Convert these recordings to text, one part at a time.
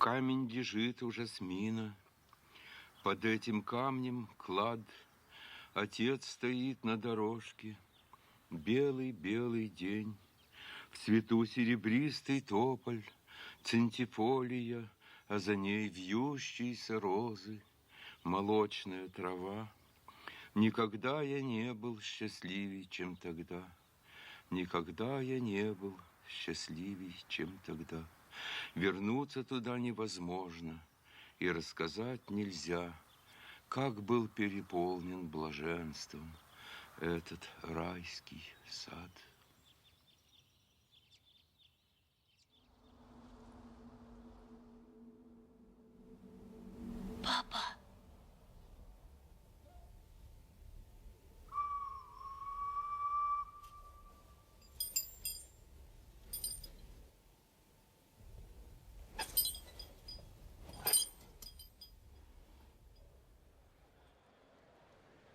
Камень лежит у жасмина, под этим камнем клад. Отец стоит на дорожке, белый-белый день. В цвету серебристый тополь, центифолия, а за ней вьющиеся розы, молочная трава. Никогда я не был счастливей, чем тогда. Никогда я не был счастливей, чем тогда. Вернуться туда невозможно, и рассказать нельзя, как был переполнен блаженством этот райский сад. Папа.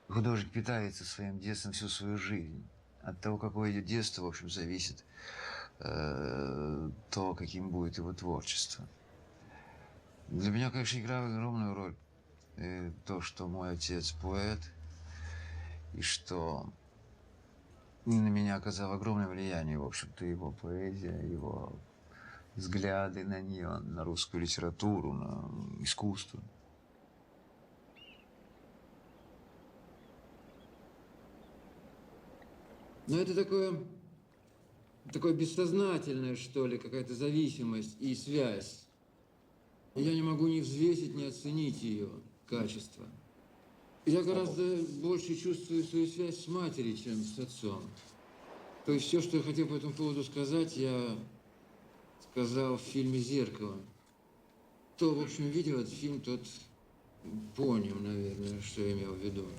Художник питается своим детством всю свою жизнь. От того, какое идет детство, в общем, зависит то, каким будет его творчество. Для меня, конечно, играло огромную роль то, что мой отец поэт, и что на меня оказало огромное влияние, в общем-то, его поэзия, его взгляды на нее, на русскую литературу, на искусство. Но это такое бессознательное, что ли, какая-то зависимость и связь. Я не могу ни взвесить, ни оценить ее качество. Я гораздо больше чувствую свою связь с матерью, чем с отцом. То есть все, что я хотел по этому поводу сказать, я сказал в фильме «Зеркало». Кто, в общем, видел этот фильм, тот понял, наверное, что я имел в виду.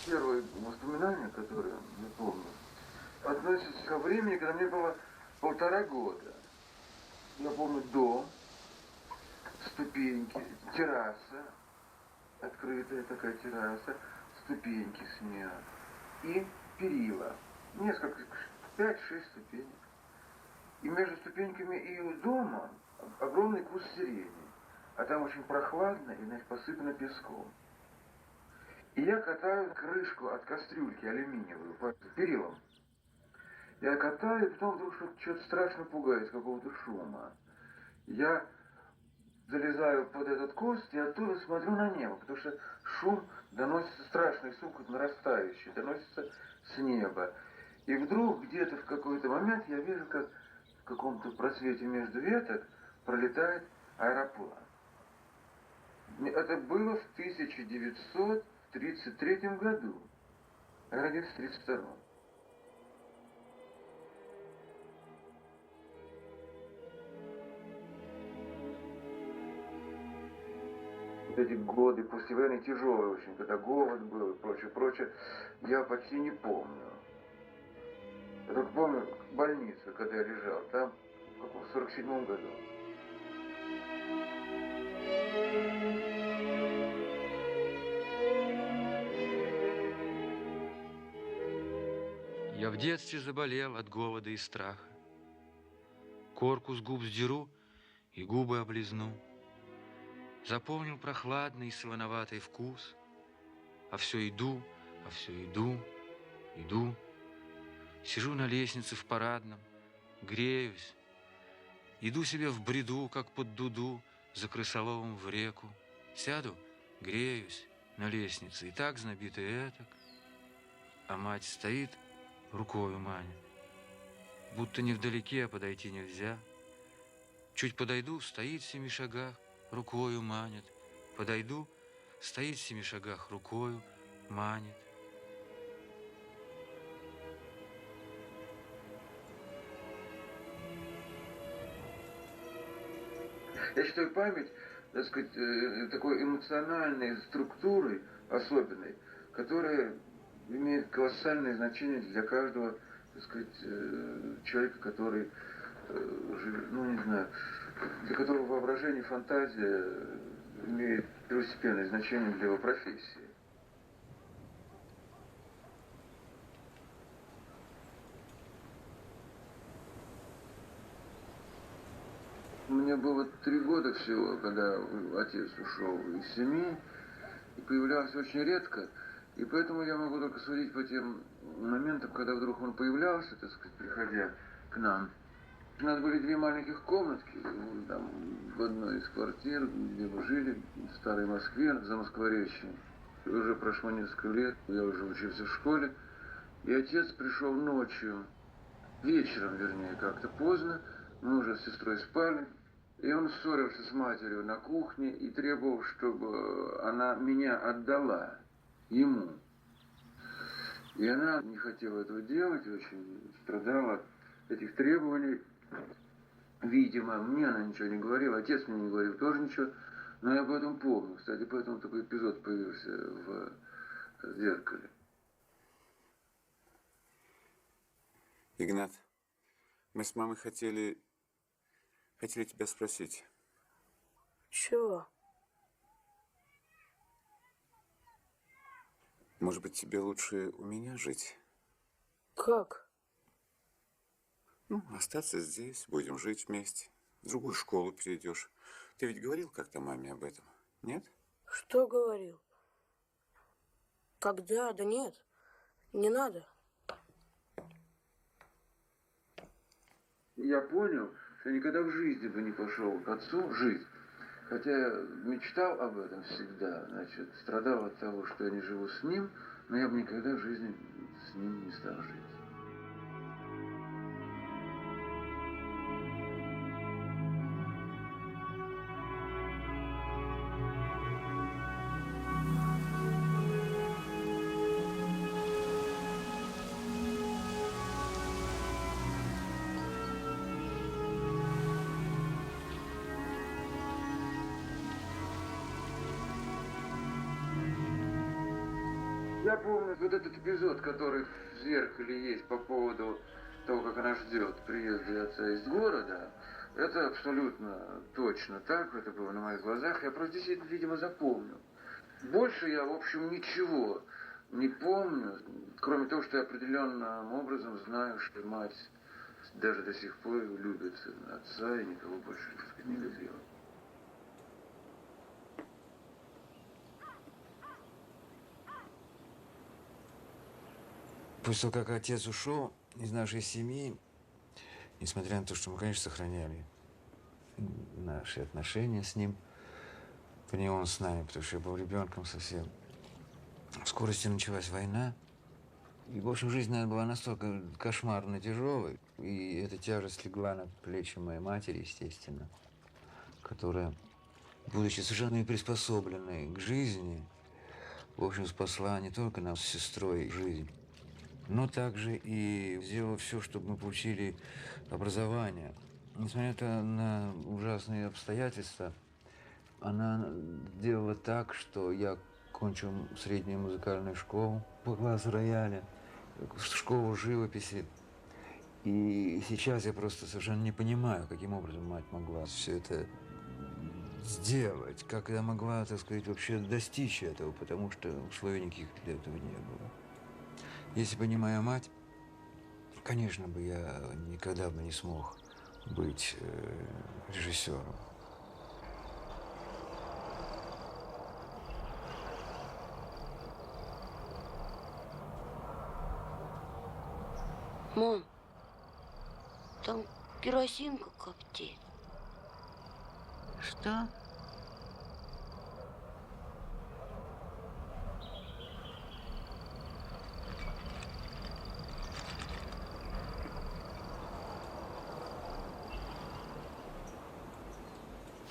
Первые воспоминания, которые я помню, относятся ко времени, когда мне было 1,5 года. Я помню дом, ступеньки, терраса, открытая такая терраса, ступеньки с нее и перила. Несколько, 5-6 ступенек. И между ступеньками и у дома огромный куст сирени. А там очень прохладно и, значит, посыпано песком. И я катаю крышку от кастрюльки алюминиевую по перилам. Я катаю, и потом вдруг что-то страшно пугает, какого-то шума. Я залезаю под этот куст и оттуда смотрю на небо, потому что шум доносится, страшный шум, как нарастающий, доносится с неба. И вдруг где-то в какой-то момент я вижу, как в каком-то просвете между веток пролетает аэроплан. Это было в 1933 году. Я родился в 1932. Вот эти годы послевоенные тяжелые очень, когда голод был и прочее, прочее, я почти не помню. Я только помню больницу, когда я лежал там, в 47 году. Я в детстве заболел от голода и страха. Корку с губ сдеру и губы облизну. Запомнил прохладный солоноватый вкус. А все иду, иду. Сижу на лестнице в парадном, греюсь. Иду себе в бреду, как под дуду, за крысоловом в реку. Сяду, греюсь на лестнице, и так знобит, и этак. А мать стоит, рукою манит. Будто невдалеке подойти нельзя. Чуть подойду, стоит в 7 шагах, рукою манит. Подойду, стоит в 7 шагах рукою, манит. Я считаю память, так сказать, такой эмоциональной структурой особенной, которая имеет колоссальное значение для каждого, так сказать, человека, который живет, ну не знаю, для которого воображение, фантазия имеет первостепенное значение для его профессии. Мне было 3 года всего, когда отец ушел из семьи, и появлялся очень редко, и поэтому я могу только судить по тем моментам, когда вдруг он появлялся, так сказать, приходя к нам. У нас были 2 маленьких комнатки, там, в одной из квартир, где мы жили, в Старой Москве, за Москворечьем. Уже прошло несколько лет, я уже учился в школе, и отец пришел ночью, вечером, вернее, как-то поздно, мы уже с сестрой спали, и он ссорился с матерью на кухне и требовал, чтобы она меня отдала ему. И она не хотела этого делать, очень страдала от этих требований. Видимо, мне она ничего не говорила, отец мне не говорил тоже ничего, но я об этом помню. Кстати, поэтому такой эпизод появился в зеркале. Игнат, мы с мамой хотели тебя спросить. Чего? Может быть, тебе лучше у меня жить? Как? Ну, остаться здесь, будем жить вместе. В другую школу перейдешь. Ты ведь говорил как-то маме об этом, нет? Что говорил? Когда? Да нет, не надо. Я понял, что никогда в жизни бы не пошел к отцу жить. Хотя мечтал об этом всегда, значит, страдал от того, что я не живу с ним, но я бы никогда в жизни с ним не стал жить. Я помню вот этот эпизод, который в зеркале есть по поводу того, как она ждет приезда отца из города. Это абсолютно точно так, это было на моих глазах. Я просто действительно, видимо, запомнил. Больше я, в общем, ничего не помню, кроме того, что я определенным образом знаю, что мать даже до сих пор любит отца и никого больше, так сказать, не любила. После того, как отец ушел из нашей семьи, несмотря на то, что мы, конечно, сохраняли наши отношения с ним, не он с нами, потому что я был ребенком совсем, в скорости началась война. И, в общем, жизнь, наверное, была настолько кошмарно тяжелой, и эта тяжесть легла на плечи моей матери, естественно, которая, будучи совершенно не приспособленной к жизни, в общем, спасла не только нам с сестрой жизнь, но также и сделала все, чтобы мы получили образование. Несмотря на ужасные обстоятельства, она сделала так, что я кончил среднюю музыкальную школу по классу рояля, школу живописи. И сейчас я просто совершенно не понимаю, каким образом мать могла все это сделать, как я могла, так сказать, вообще достичь этого, потому что условий никаких для этого не было. Если бы не моя мать, конечно бы я никогда бы не смог быть режиссером. Мам, там керосинка коптит. Что?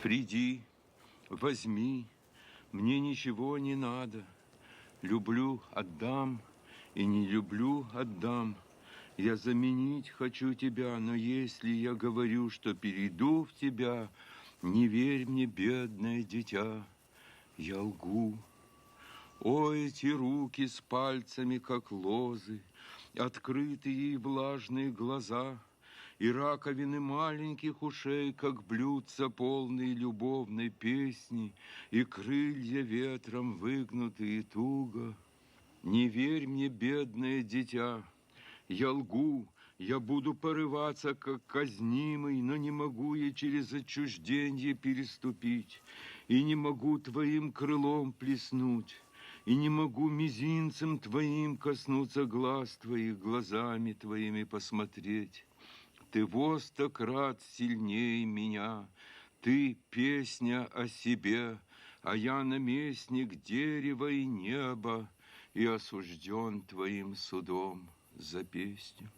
Приди, возьми Мне ничего не надо. Люблю – отдам, и не люблю – отдам. Я заменить хочу тебя, но если я говорю, что перейду в тебя, не верь мне, бедное дитя, я лгу. О, эти руки с пальцами, как лозы, открытые и влажные глаза, и раковины маленьких ушей, как блюдца полные любовной песни, и крылья ветром выгнутые туго. Не верь мне, бедное дитя, я лгу, я буду порываться, как казнимый, но не могу я через отчужденье переступить, и не могу твоим крылом плеснуть, и не могу мизинцем твоим коснуться глаз твоих, глазами твоими посмотреть. Ты во 100 крат сильней меня, ты песня о себе, а я наместник дерева и неба, и осужден твоим судом за песню.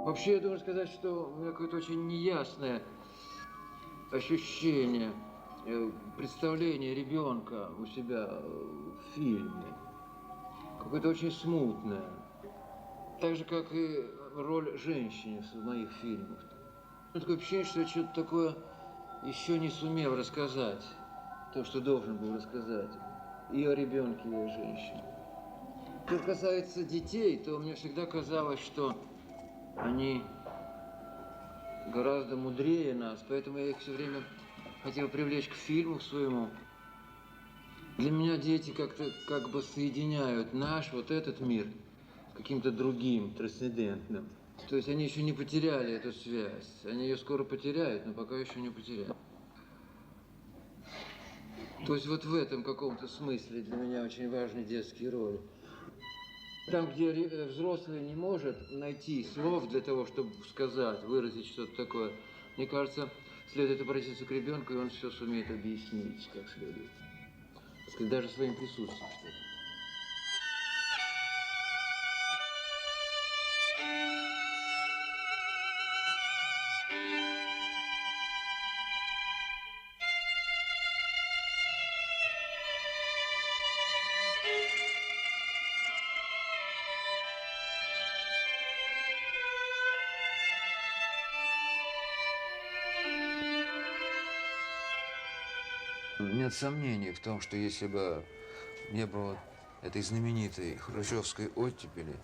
Вообще, я должен сказать, что у меня какое-то очень неясное ощущение, представление ребенка у себя в фильме. Какое-то очень смутное. Так же, как и роль женщины в моих фильмах. Такое ощущение, что я что-то такое еще не сумел рассказать. То, что должен был рассказать. И о ребенке, и о женщине. Что касается детей, то мне всегда казалось, что они гораздо мудрее нас, поэтому я их все время хотел привлечь к фильму своему. Для меня дети как-то как бы соединяют наш вот этот мир с каким-то другим, трансцендентным. То есть они еще не потеряли эту связь. Они ее скоро потеряют, но пока еще не потеряли. То есть вот в этом каком-то смысле для меня очень важны детские роли. Там, где взрослый не может найти слов для того, чтобы сказать, выразить что-то такое, мне кажется, следует обратиться к ребенку, и он все сумеет объяснить как следует. Так сказать, даже своим присутствием, что ли. Нет сомнений в том, что если бы не было этой знаменитой хрущевской оттепели,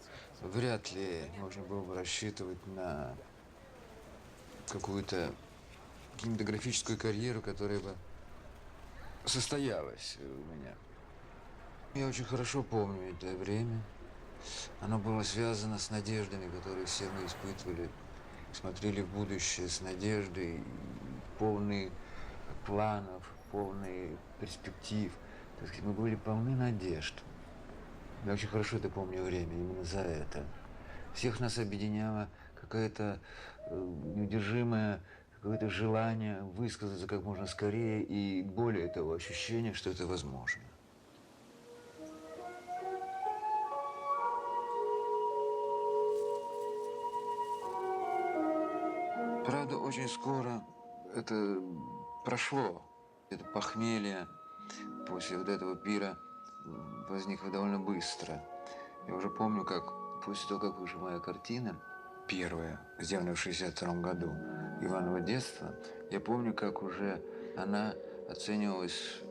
вряд ли можно было бы рассчитывать на какую-то кинематографическую карьеру, которая бы состоялась у меня. Я очень хорошо помню это время. Оно было связано с надеждами, которые все мы испытывали, смотрели в будущее с надеждой, полные планов, полные перспектив. Так сказать, мы были полны надежд. Я очень хорошо это помню время именно за это. Всех нас объединяло какое-то неудержимое какое-то желание высказаться как можно скорее и более того ощущение, что это возможно. Правда, очень скоро это прошло. Это похмелье после вот этого пира возникло довольно быстро. Я уже помню, как после того, как вышла моя картина, первая, сделанная в 1962 году, «Иваново детство», я помню, как уже она оценивалась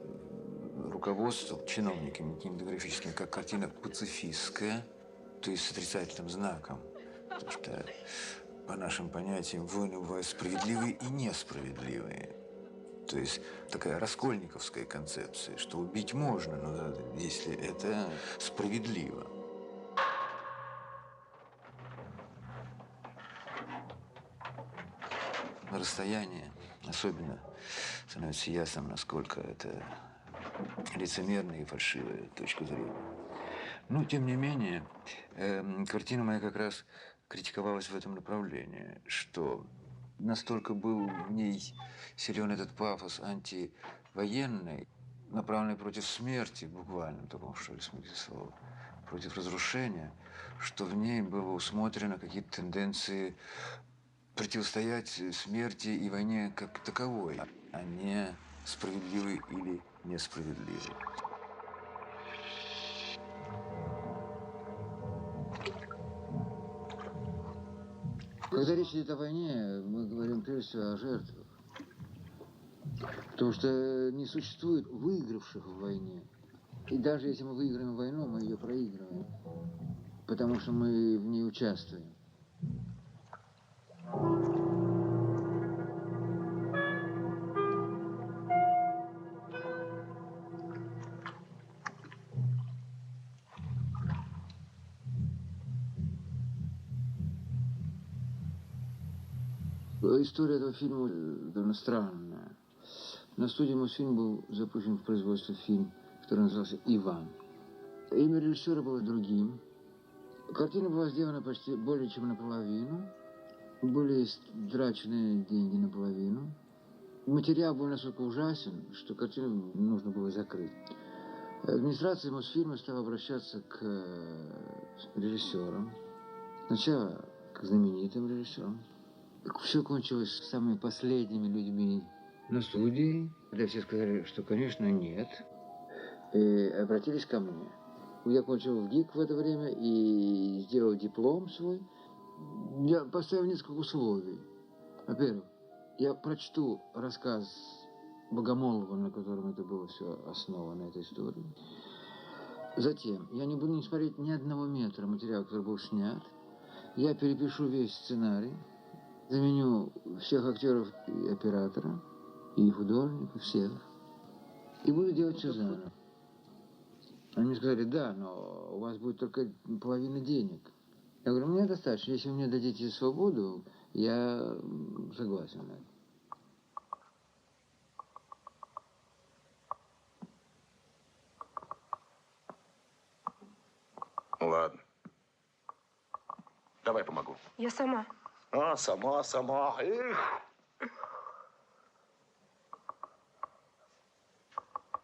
руководством, чиновниками кинематографическими, как картина пацифистская, то есть с отрицательным знаком. Потому что, по нашим понятиям, войны бывают справедливые и несправедливые. То есть такая раскольниковская концепция, что убить можно, но если это справедливо. На расстоянии особенно становится ясным, насколько это лицемерная и фальшивая точка зрения. Но, тем не менее, картина моя как раз критиковалась в этом направлении, что настолько был в ней силен этот пафос антивоенный, направленный против смерти, буквально, в таком, что ли, смысле слова, против разрушения, что в ней было усмотрено какие-то тенденции противостоять смерти и войне как таковой, а не справедливой или несправедливой. Когда речь идет о войне, мы говорим прежде всего о жертвах. Потому что не существует выигравших в войне. И даже если мы выиграем войну, мы ее проигрываем. Потому что мы в ней участвуем. История этого фильма довольно странная. На студии Мосфильм был запущен в производство фильм, который назывался «Иван». Имя режиссера было другим. Картина была сделана почти более чем наполовину. Были трачены деньги наполовину. Материал был настолько ужасен, что картину нужно было закрыть. Администрация Мосфильма стала обращаться к режиссерам. Сначала к знаменитым режиссерам. Все кончилось с самыми последними людьми на студии, когда все сказали, что, конечно, нет. И обратились ко мне. Я кончил в ГИК в это время и сделал диплом свой. Я поставил несколько условий. Во-первых, я прочту рассказ Богомолова, на котором это было все основано, эта история. Затем, я не буду не смотреть ни одного метра материала, который был снят. Я перепишу весь сценарий. Заменю всех актеров и оператора, и художников, всех. И буду делать все заново. Они мне сказали, да, но у вас будет только половина денег. Я говорю, мне достаточно. Если вы мне дадите свободу, я согласен на это. Ладно. Давай помогу. Я сама. А, сама. Эх.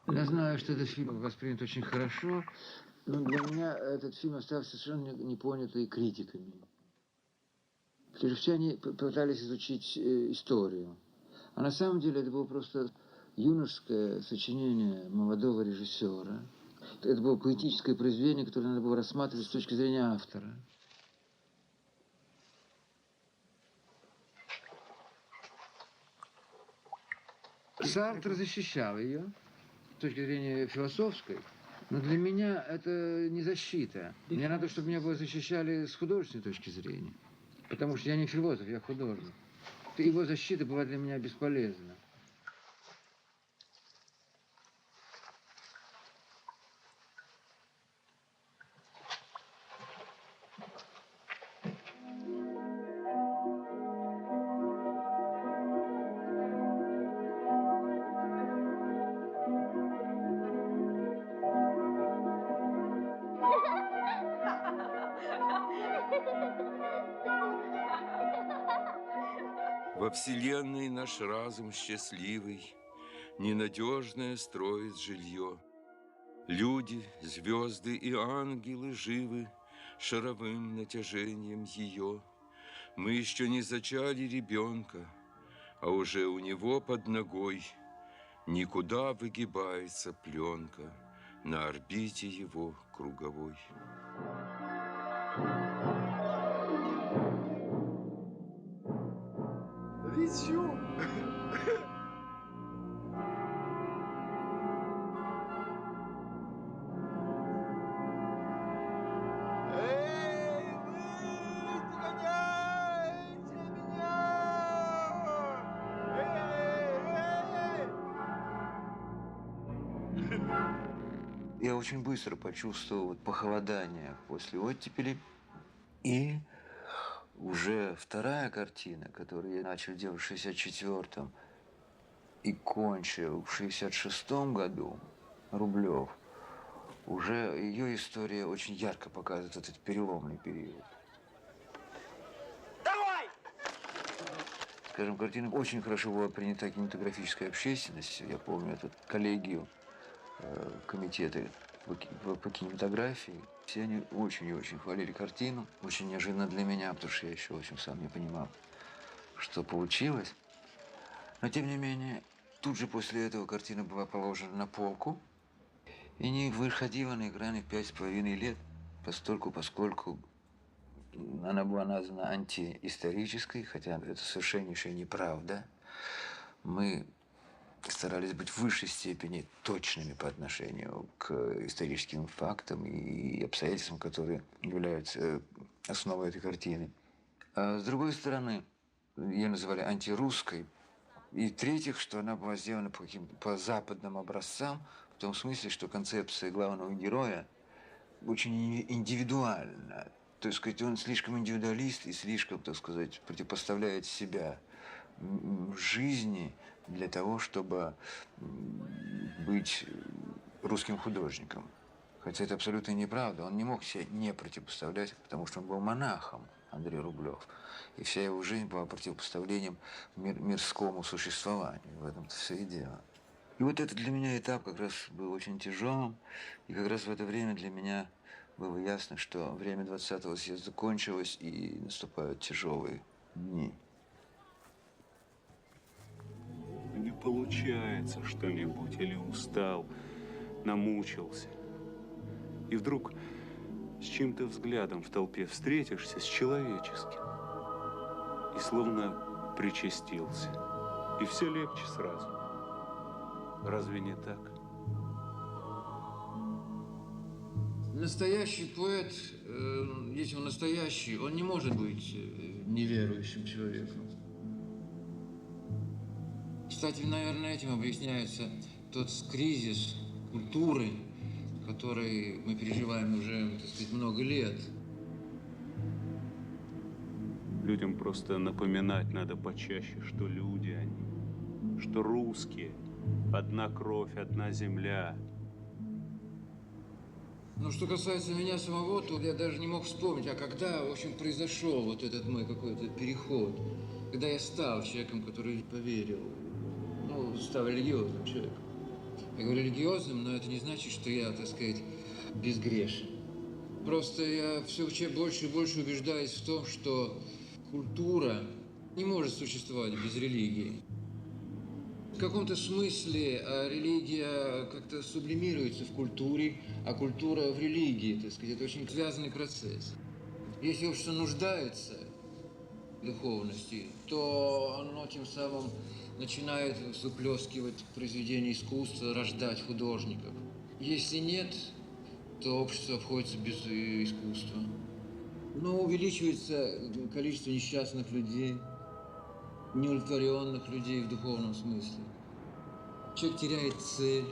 Я знаю, что этот фильм воспринят очень хорошо, но для меня этот фильм остался совершенно непонятый критиками. Критичане пытались изучить историю. А на самом деле это было просто юношеское сочинение молодого режиссера. Это было поэтическое произведение, которое надо было рассматривать с точки зрения автора. Сартр защищал ее с точки зрения философской, но для меня это не защита. Мне надо, чтобы меня бы защищали с художественной точки зрения. Потому что я не философ, я художник. Его защита была для меня бесполезна. Во вселенной наш разум счастливый, ненадежное строит жилье. Люди, звезды и ангелы живы шаровым натяжением ее. Мы еще не зачали ребенка, а уже у него под ногой никуда выгибается пленка на орбите его круговой. я очень быстро почувствовал вот похолодание после оттепели. И уже вторая картина, которую я начал делать в 64-м и кончил в 66-м году, Рублев, уже ее история очень ярко показывает этот переломный период. Скажем, картина очень хорошо была принята кинематографической общественностью. Я помню эту коллегию комитета по кинематографии. Все они очень и очень хвалили картину. Очень неожиданно для меня, потому что я еще, в общем, сам не понимал, что получилось. Но, тем не менее, тут же после этого картина была положена на полку и не выходила на экраны 5,5 лет, поскольку она была названа антиисторической, хотя это совершеннейшая неправда. Мы старались быть в высшей степени точными по отношению к историческим фактам и обстоятельствам, которые являются основой этой картины. А с другой стороны, ее называли антирусской. И в-третьих, что она была сделана по западным образцам, в том смысле, что концепция главного героя очень индивидуальна. То есть, сказать, он слишком индивидуалист и слишком, так сказать, противопоставляет себя жизни для того, чтобы быть русским художником. Хотя это абсолютно неправда. Он не мог себя не противопоставлять, потому что он был монахом, Андрей Рублев. И вся его жизнь была противопоставлением мирскому существованию. В этом-то все и дело. И вот этот для меня этап как раз был очень тяжелым. И как раз в это время для меня было ясно, что время 20-го съезда кончилось, и наступают тяжелые дни. Не получается что-нибудь, или устал, намучился. И вдруг с чьим-то взглядом в толпе встретишься, с человеческим, и словно причастился. И все легче сразу. Разве не так? Настоящий поэт, если он настоящий, он не может быть неверующим человеком. Кстати, наверное, этим объясняется тот кризис культуры, который мы переживаем уже, так сказать, много лет. Людям просто напоминать надо почаще, что люди они, что русские, одна кровь, одна земля. Но что касается меня самого, то я даже не мог вспомнить, а когда, в общем, произошел вот этот мой какой-то переход, когда я стал человеком, который поверил, ну, стал религиозным человеком. Я говорю религиозным, но это не значит, что я, так сказать, безгрешен. Просто я все больше и больше убеждаюсь в том, что культура не может существовать без религии. В каком-то смысле религия как-то сублимируется в культуре, а культура в религии, так сказать. Это очень связанный процесс. Если общество нуждается в духовности, то оно тем самым начинает выплескивать произведения искусства, рождать художников. Если нет, то общество обходится без искусства. Но увеличивается количество несчастных людей, неудовлетворенных людей в духовном смысле. Человек теряет цель,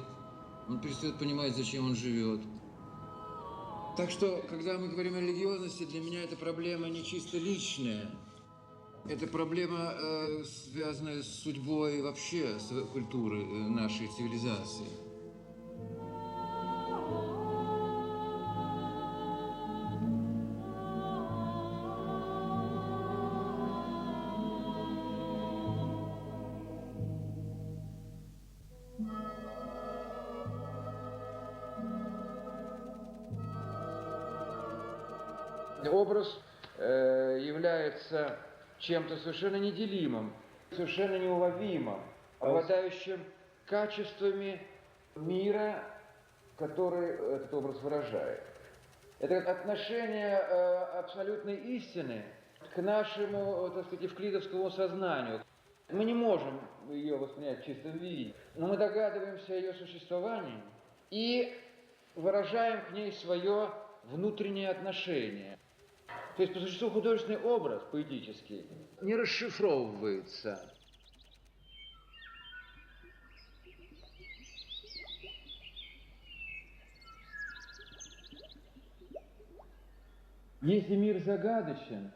он перестает понимать, зачем он живет. Так что, когда мы говорим о религиозности, для меня эта проблема не чисто личная. Это проблема, связанная с судьбой вообще культуры нашей цивилизации. Образ является чем-то совершенно неделимым, совершенно неуловимым, обладающим качествами мира, который этот образ выражает. Это отношение абсолютной истины к нашему, так сказать, евклидовскому сознанию. Мы не можем ее воспринять в чистом виде, но мы догадываемся о ее существовании и выражаем к ней свое внутреннее отношение. То есть, по существу, художественный образ поэтический не расшифровывается. Если мир загадочен,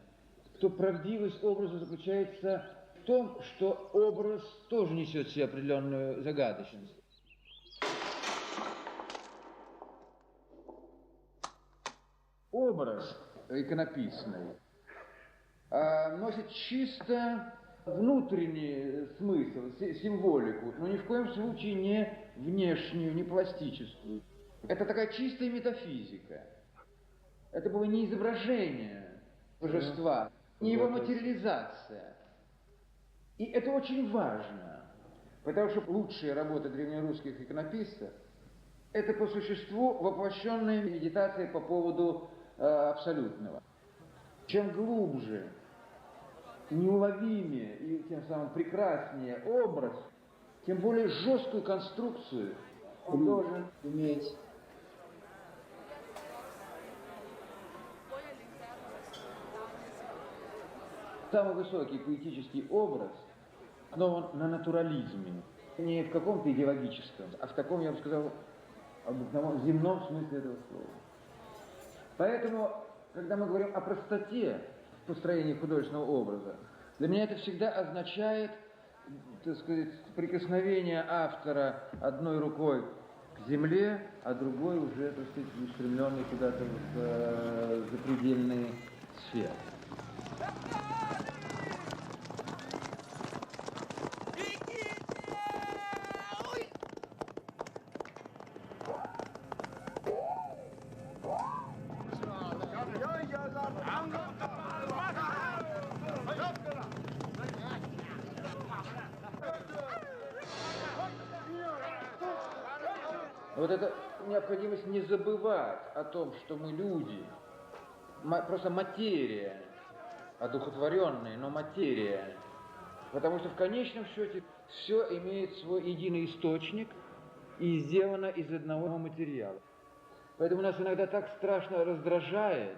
то правдивость образа заключается в том, что образ тоже несет в себе определенную загадочность. Образ иконописный носит чисто внутренний смысл, символику, но ни в коем случае не внешнюю, не пластическую. Это такая чистая метафизика. Это было не изображение божества, не его материализация. И это очень важно, потому что лучшие работы древнерусских иконописцев – это по существу воплощенная медитация по поводу абсолютного. Чем глубже, неуловимее и тем самым прекраснее образ, тем более жесткую конструкцию он должен иметь. Самый высокий поэтический образ основан на натурализме. Не в каком-то идеологическом, а в таком, я бы сказал, обыкновенном, земном смысле этого слова. Поэтому, когда мы говорим о простоте в построении художественного образа, для меня это всегда означает, так сказать, прикосновение автора одной рукой к земле, а другой уже, так сказать, устремленный куда-то в запредельные сферы. Вот эта необходимость не забывать о том, что мы люди, просто материя, одухотворенная, но материя. Потому что в конечном счете все имеет свой единый источник и сделано из одного материала. Поэтому нас иногда так страшно раздражает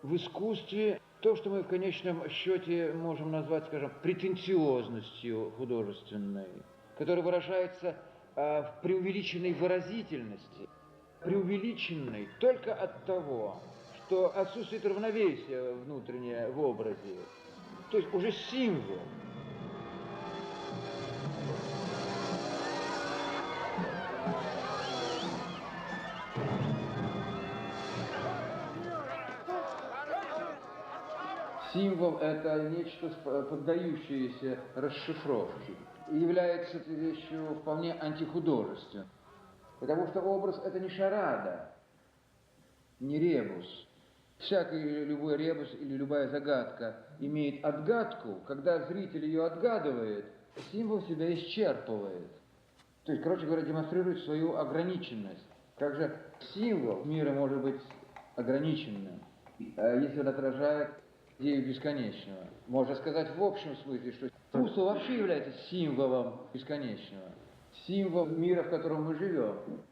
в искусстве то, что мы в конечном счете можем назвать, скажем, претенциозностью художественной, которая выражается в преувеличенной выразительности, преувеличенной только от того, что отсутствует равновесие внутреннее в образе, то есть уже символ. Символ – это нечто, поддающееся расшифровке, и является вещью вполне антихудожественной. Потому что образ – это не шарада, не ребус. Всякий любой ребус или любая загадка имеет отгадку. Когда зритель ее отгадывает, символ себя исчерпывает. То есть, короче говоря, демонстрирует свою ограниченность. Как же символ мира может быть ограниченным, если он отражает идею бесконечного? Можно сказать в общем смысле, что искусство вообще является символом бесконечного, символом мира, в котором мы живем.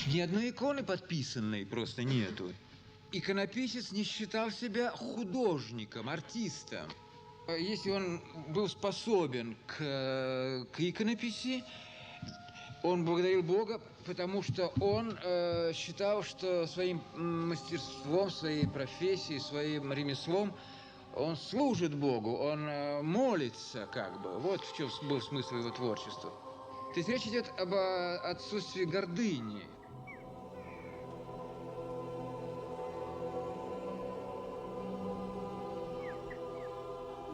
Ни одной иконы подписанной просто нету. Иконописец не считал себя художником, артистом. Если он был способен к иконописи, он благодарил Бога, потому что он считал, что своим мастерством, своей профессией, своим ремеслом он служит Богу, он молится как бы. Вот в чем был смысл его творчества. То есть речь идет об отсутствии гордыни.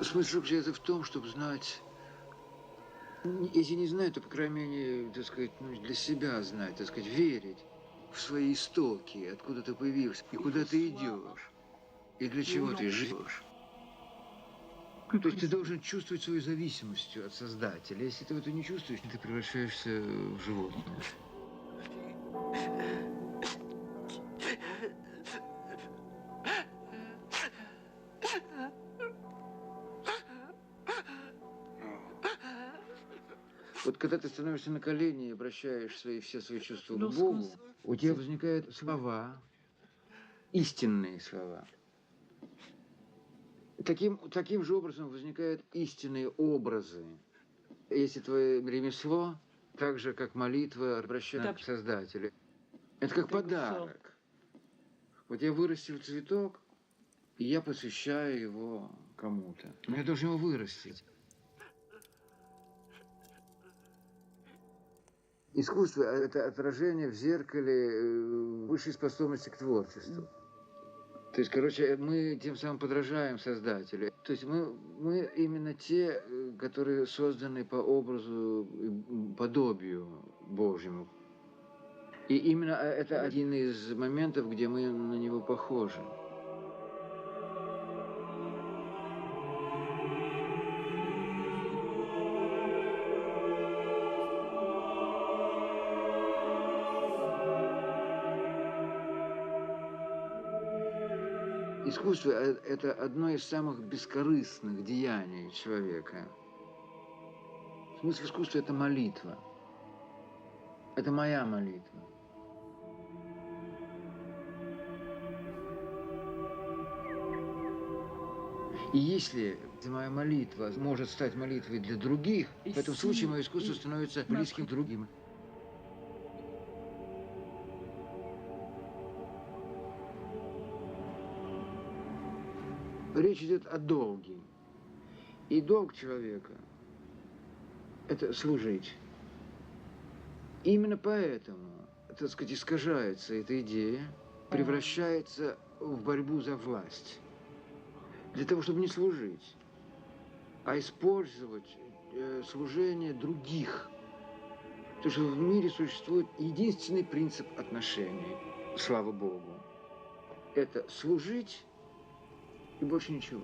Смысл заключается в том, чтобы знать, если не знать, то, по крайней мере, так сказать, для себя знать, так сказать, верить в свои истоки, откуда ты появился, и куда ты идешь, и для чего ты живешь. То есть ты должен чувствовать свою зависимость от Создателя. Если ты это не чувствуешь, ты превращаешься в животное. Вот когда ты становишься на колени и обращаешь все свои чувства к Богу, у тебя возникают слова, истинные слова. Таким же образом возникают истинные образы. Если твое ремесло, так же, как молитва, обращена к Создателю. Это как подарок. Вот я вырастил цветок, и я посвящаю его кому-то. Но я должен его вырастить. Искусство – это отражение в зеркале высшей способности к творчеству. То есть, короче, мы тем самым подражаем Создателю. То есть мы именно те, которые созданы по образу и подобию Божьему. И именно это один из моментов, где мы на него похожи. Искусство – это одно из самых бескорыстных деяний человека. Смысл искусства – это молитва. Это моя молитва. И если моя молитва может стать молитвой для других, в этом случае мое искусство становится близким к другим. Речь идет о долге. И долг человека – это служить. Именно поэтому, так сказать, искажается эта идея, превращается в борьбу за власть. Для того, чтобы не служить, а использовать служение других. Потому что в мире существует единственный принцип отношений, слава Богу. Это служить и больше ничего.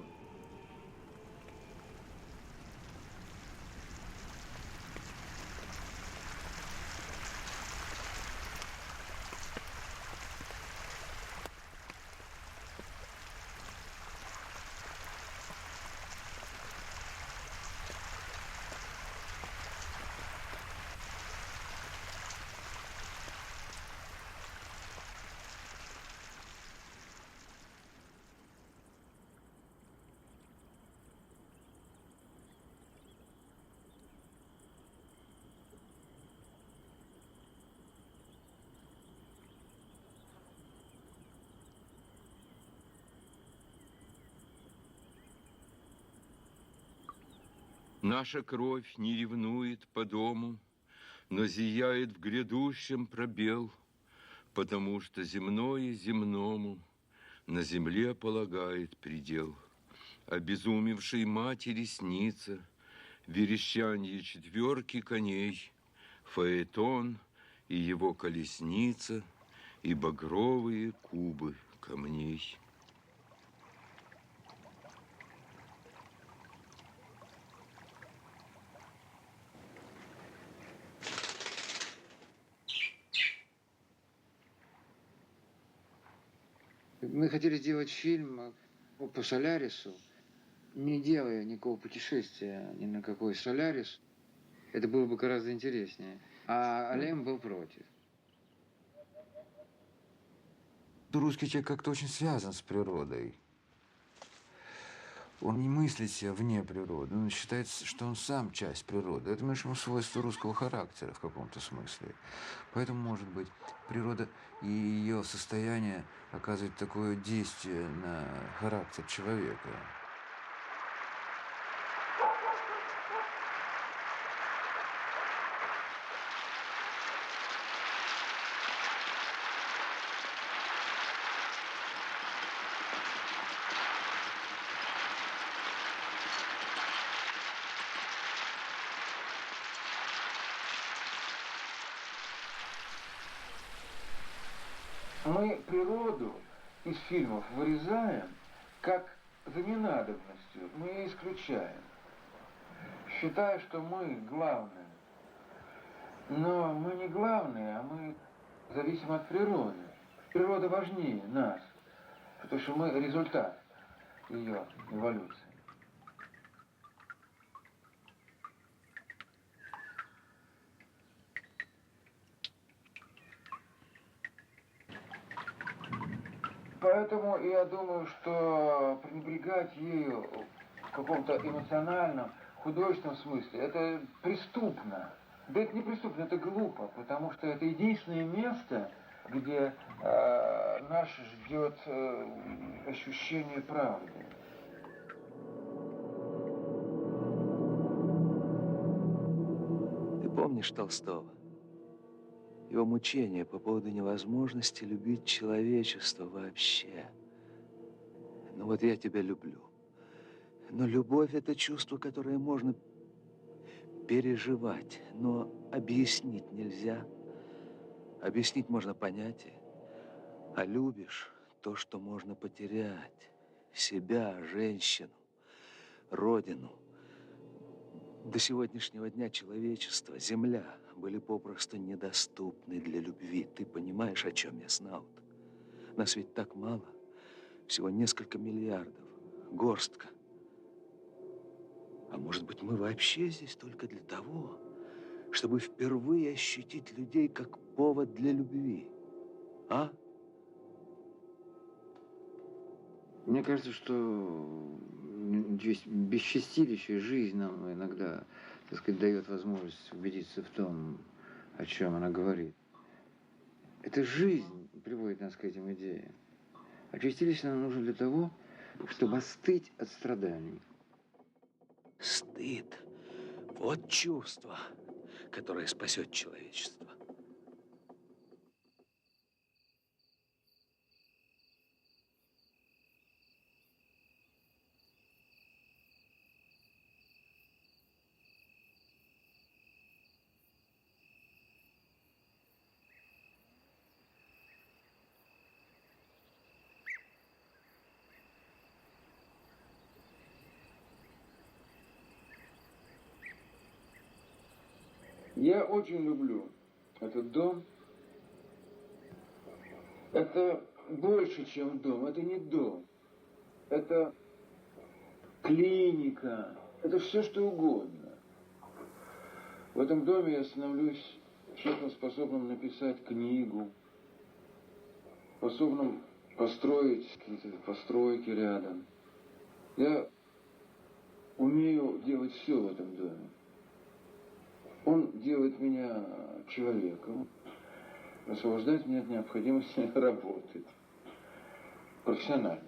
Наша кровь не ревнует по дому, но зияет в грядущем пробел, потому что земное земному на земле полагает предел. Обезумевшей матери снится верещанье четверки коней, фаэтон и его колесница, и багровые кубы камней. Мы хотели сделать фильм по Солярису, не делая никакого путешествия ни на какой Солярис. Это было бы гораздо интереснее. А Алем был против. Русский человек как-то очень связан с природой. Он не мыслит себя вне природы, он считает, что он сам часть природы. Это, между прочим, свойство русского характера в каком-то смысле. Поэтому, может быть, природа и ее состояние оказывает такое действие на характер человека. Мы природу из фильмов вырезаем как за ненадобностью. Мы ее исключаем, считая, что мы главные. Но мы не главные, а мы зависим от природы. Природа важнее нас, потому что мы результат ее эволюции. Поэтому я думаю, что пренебрегать ею в каком-то эмоциональном, художественном смысле, это преступно. Да это не преступно, это глупо, потому что это единственное место, где нас ждет ощущение правды. Ты помнишь Толстого? Его мучения по поводу невозможности любить человечество вообще. Ну вот я тебя люблю. Но любовь – это чувство, которое можно переживать, но объяснить нельзя. Объяснить можно понятие, а любишь то, что можно потерять. Себя, женщину, родину. До сегодняшнего дня человечество, земля были попросту недоступны для любви. Ты понимаешь, о чем я знал? Нас ведь так мало. Всего несколько миллиардов. Горстка. А может быть, мы вообще здесь только для того, чтобы впервые ощутить людей как повод для любви? А? Мне кажется, что без чистилища жизнь нам иногда, так сказать, дает возможность убедиться в том, о чем она говорит. Это жизнь приводит нас к этим идеям. А чистилище нам нужно для того, чтобы остыть от страданий. Стыд. Вот чувство, которое спасет человечество. Я очень люблю этот дом. Это больше, чем дом. Это не дом. Это клиника. Это все, что угодно. В этом доме я становлюсь человеком, способным написать книгу, способным построить какие-то постройки рядом. Я умею делать все в этом доме. Он делает меня человеком, освобождает меня от необходимости работать профессионально.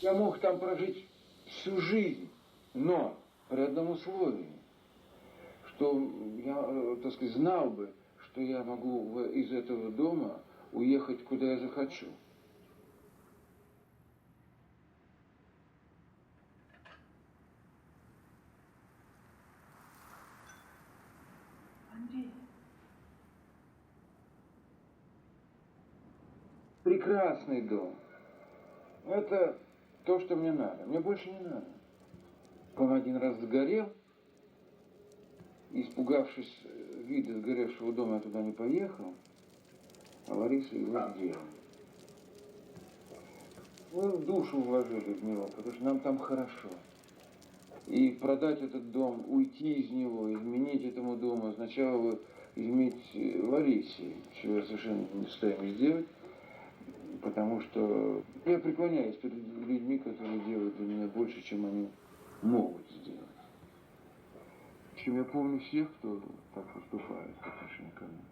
Я мог там прожить всю жизнь, но при одном условии, что я, так сказать, знал бы, что я могу из этого дома уехать, куда я захочу. Андрей. Прекрасный дом. Это то, что мне надо. Мне больше не надо. Он один раз сгорел. Испугавшись вида сгоревшего дома, я туда не поехал. А Лариса его сделала. Мы душу вложили в него, потому что нам там хорошо. И продать этот дом, уйти из него, изменить этому дому, означало бы изменить Ларисе, чего я совершенно не в состоянии сделать. Потому что я преклоняюсь перед людьми, которые делают для меня больше, чем они могут сделать. Причем я помню всех, кто так поступает по отношению ко мне.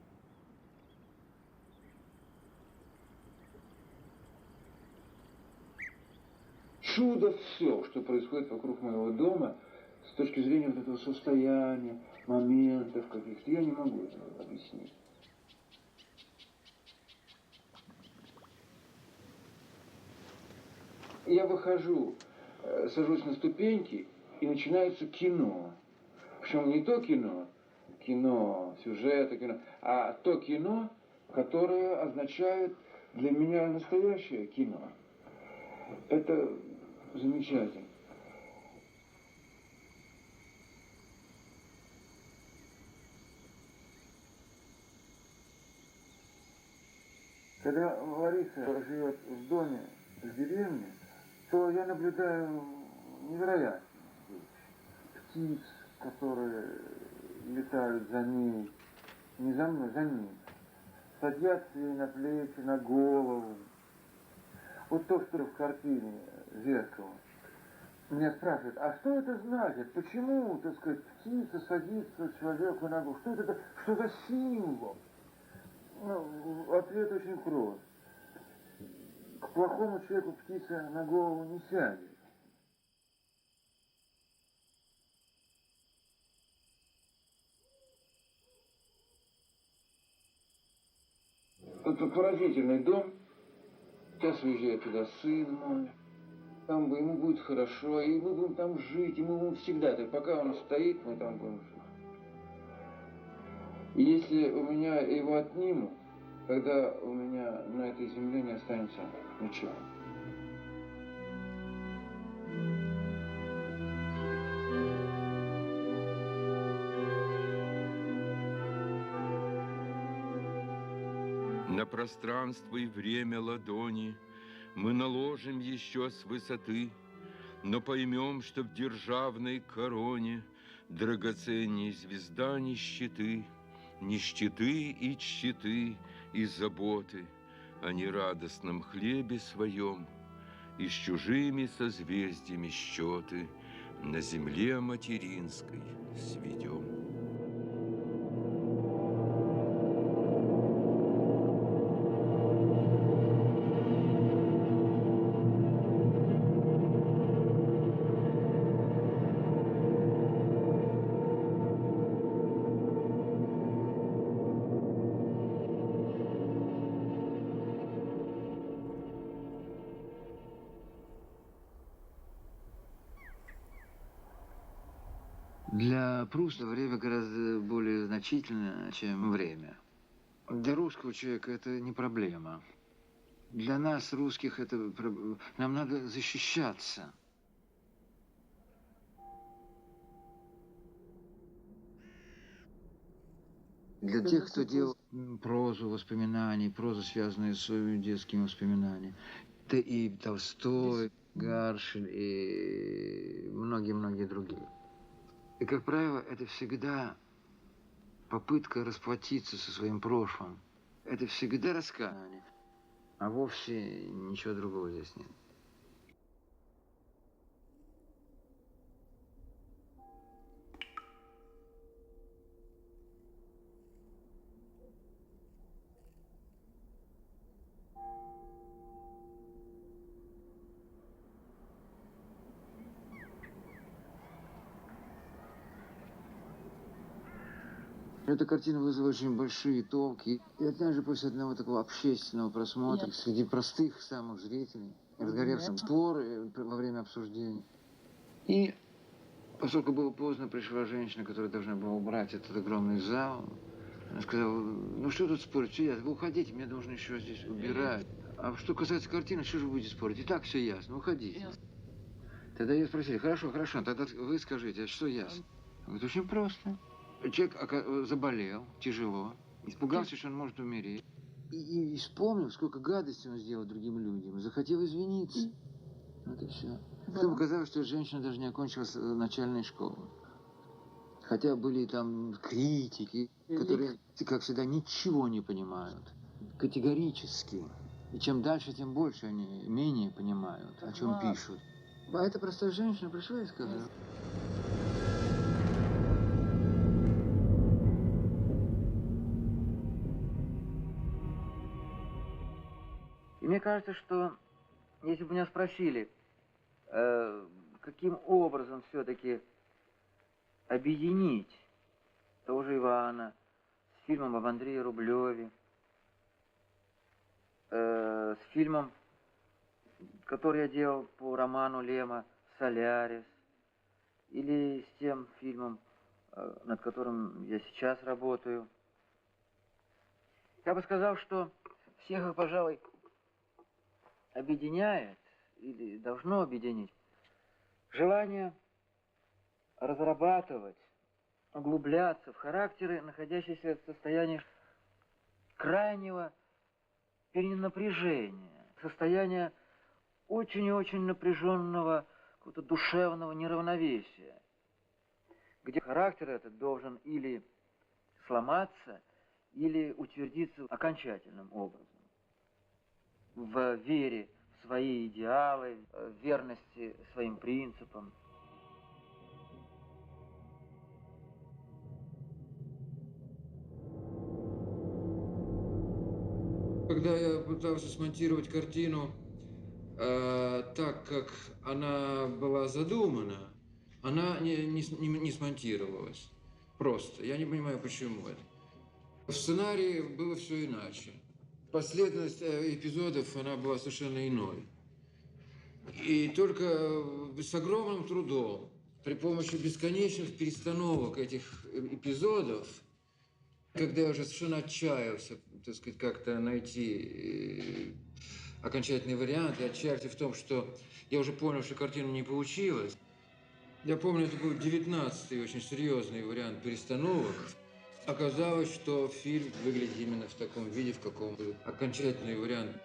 Чудо все, что происходит вокруг моего дома, с точки зрения вот этого состояния, моментов каких-то, я не могу этого объяснить. Я выхожу, сажусь на ступеньки, и начинается кино. Причем не то кино, сюжета кино, а то кино, которое означает для меня настоящее кино. Это замечательно. Когда Лариса живет в доме в деревне, то я наблюдаю невероятные вещи. Птиц, которые летают за ней, не за мной, за ней. Садятся ей на плечи, на голову. Вот то, что в картине «Зеркало». Меня спрашивают, а что это значит? Почему, так сказать, птица садится человеку на голову? Что это, что за символ? Ну, ответ очень прост. К плохому человеку птица на голову не сядет. Это поразительный дом. Сейчас уезжает туда сын мой. Там ему будет хорошо, и мы будем там жить, и мы будем всегда. То есть пока он стоит, мы там будем жить. И если у меня его отнимут, тогда у меня на этой земле не останется ничего. На пространство и время ладони мы наложим еще с высоты, но поймем, что в державной короне драгоценней звезда нищеты, нищеты и тщеты и заботы о нерадостном хлебе своем, и с чужими созвездиями счеты на земле материнской сведем. Для Пруста время гораздо более значительное, чем время. Для русского человека это не проблема. Для нас, русских, нам надо защищаться. Для тех, кто делал прозу воспоминаний, прозу, связанную с детскими воспоминаниями, это и Толстой, Гаршель и многие-многие другие. И, как правило, это всегда попытка расплатиться со своим прошлым. Это всегда раскаяние, а вовсе ничего другого здесь нет. Эта картина вызвала очень большие толки. И однажды после одного такого общественного просмотра среди простых самых зрителей разгорелся спор во время обсуждения. И поскольку было поздно, пришла женщина, которая должна была убрать этот огромный зал. Она сказала, ну что тут спорить, все ясно, вы уходите, мне нужно еще здесь убирать. А что касается картины, что же вы будете спорить? И так все ясно, уходите. Тогда ее спросили, хорошо, тогда вы скажите, а что ясно? Он говорит, очень просто. Человек заболел тяжело, испугался, что он может умереть. И вспомнил, сколько гадости он сделал другим людям. Захотел извиниться. Вот и все. Потом оказалось, что женщина даже не окончила начальной школы. Хотя были там критики, которые, как всегда, ничего не понимают. Категорически. И чем дальше, тем больше они менее понимают, о чем пишут. А эта простая женщина пришла и сказала. И мне кажется, что если бы меня спросили, каким образом все-таки объединить того же Ивана с фильмом об Андрее Рублеве, с фильмом, который я делал по роману Лема «Солярис», или с тем фильмом, над которым я сейчас работаю. Я бы сказал, что всех их, пожалуй, объединяет, или должно объединить, желание разрабатывать, углубляться в характеры, находящиеся в состоянии крайнего перенапряжения, состояния очень и очень напряженного какого-то душевного неравновесия, где характер этот должен или сломаться, или утвердиться окончательным образом в вере в свои идеалы, в верности своим принципам. Когда я пытался смонтировать картину так, как она была задумана, она не смонтировалась. Просто. Я не понимаю, почему это. В сценарии было все иначе. Последовательность эпизодов, она была совершенно иной. И только с огромным трудом, при помощи бесконечных перестановок этих эпизодов, когда я уже совершенно отчаялся, так сказать, как-то найти окончательный вариант, и отчаялся в том, что я уже понял, что картина не получилась. Я помню, это был 19-й очень серьезный вариант перестановок. Оказалось, что фильм выглядит именно в таком виде, в каком был окончательный вариант.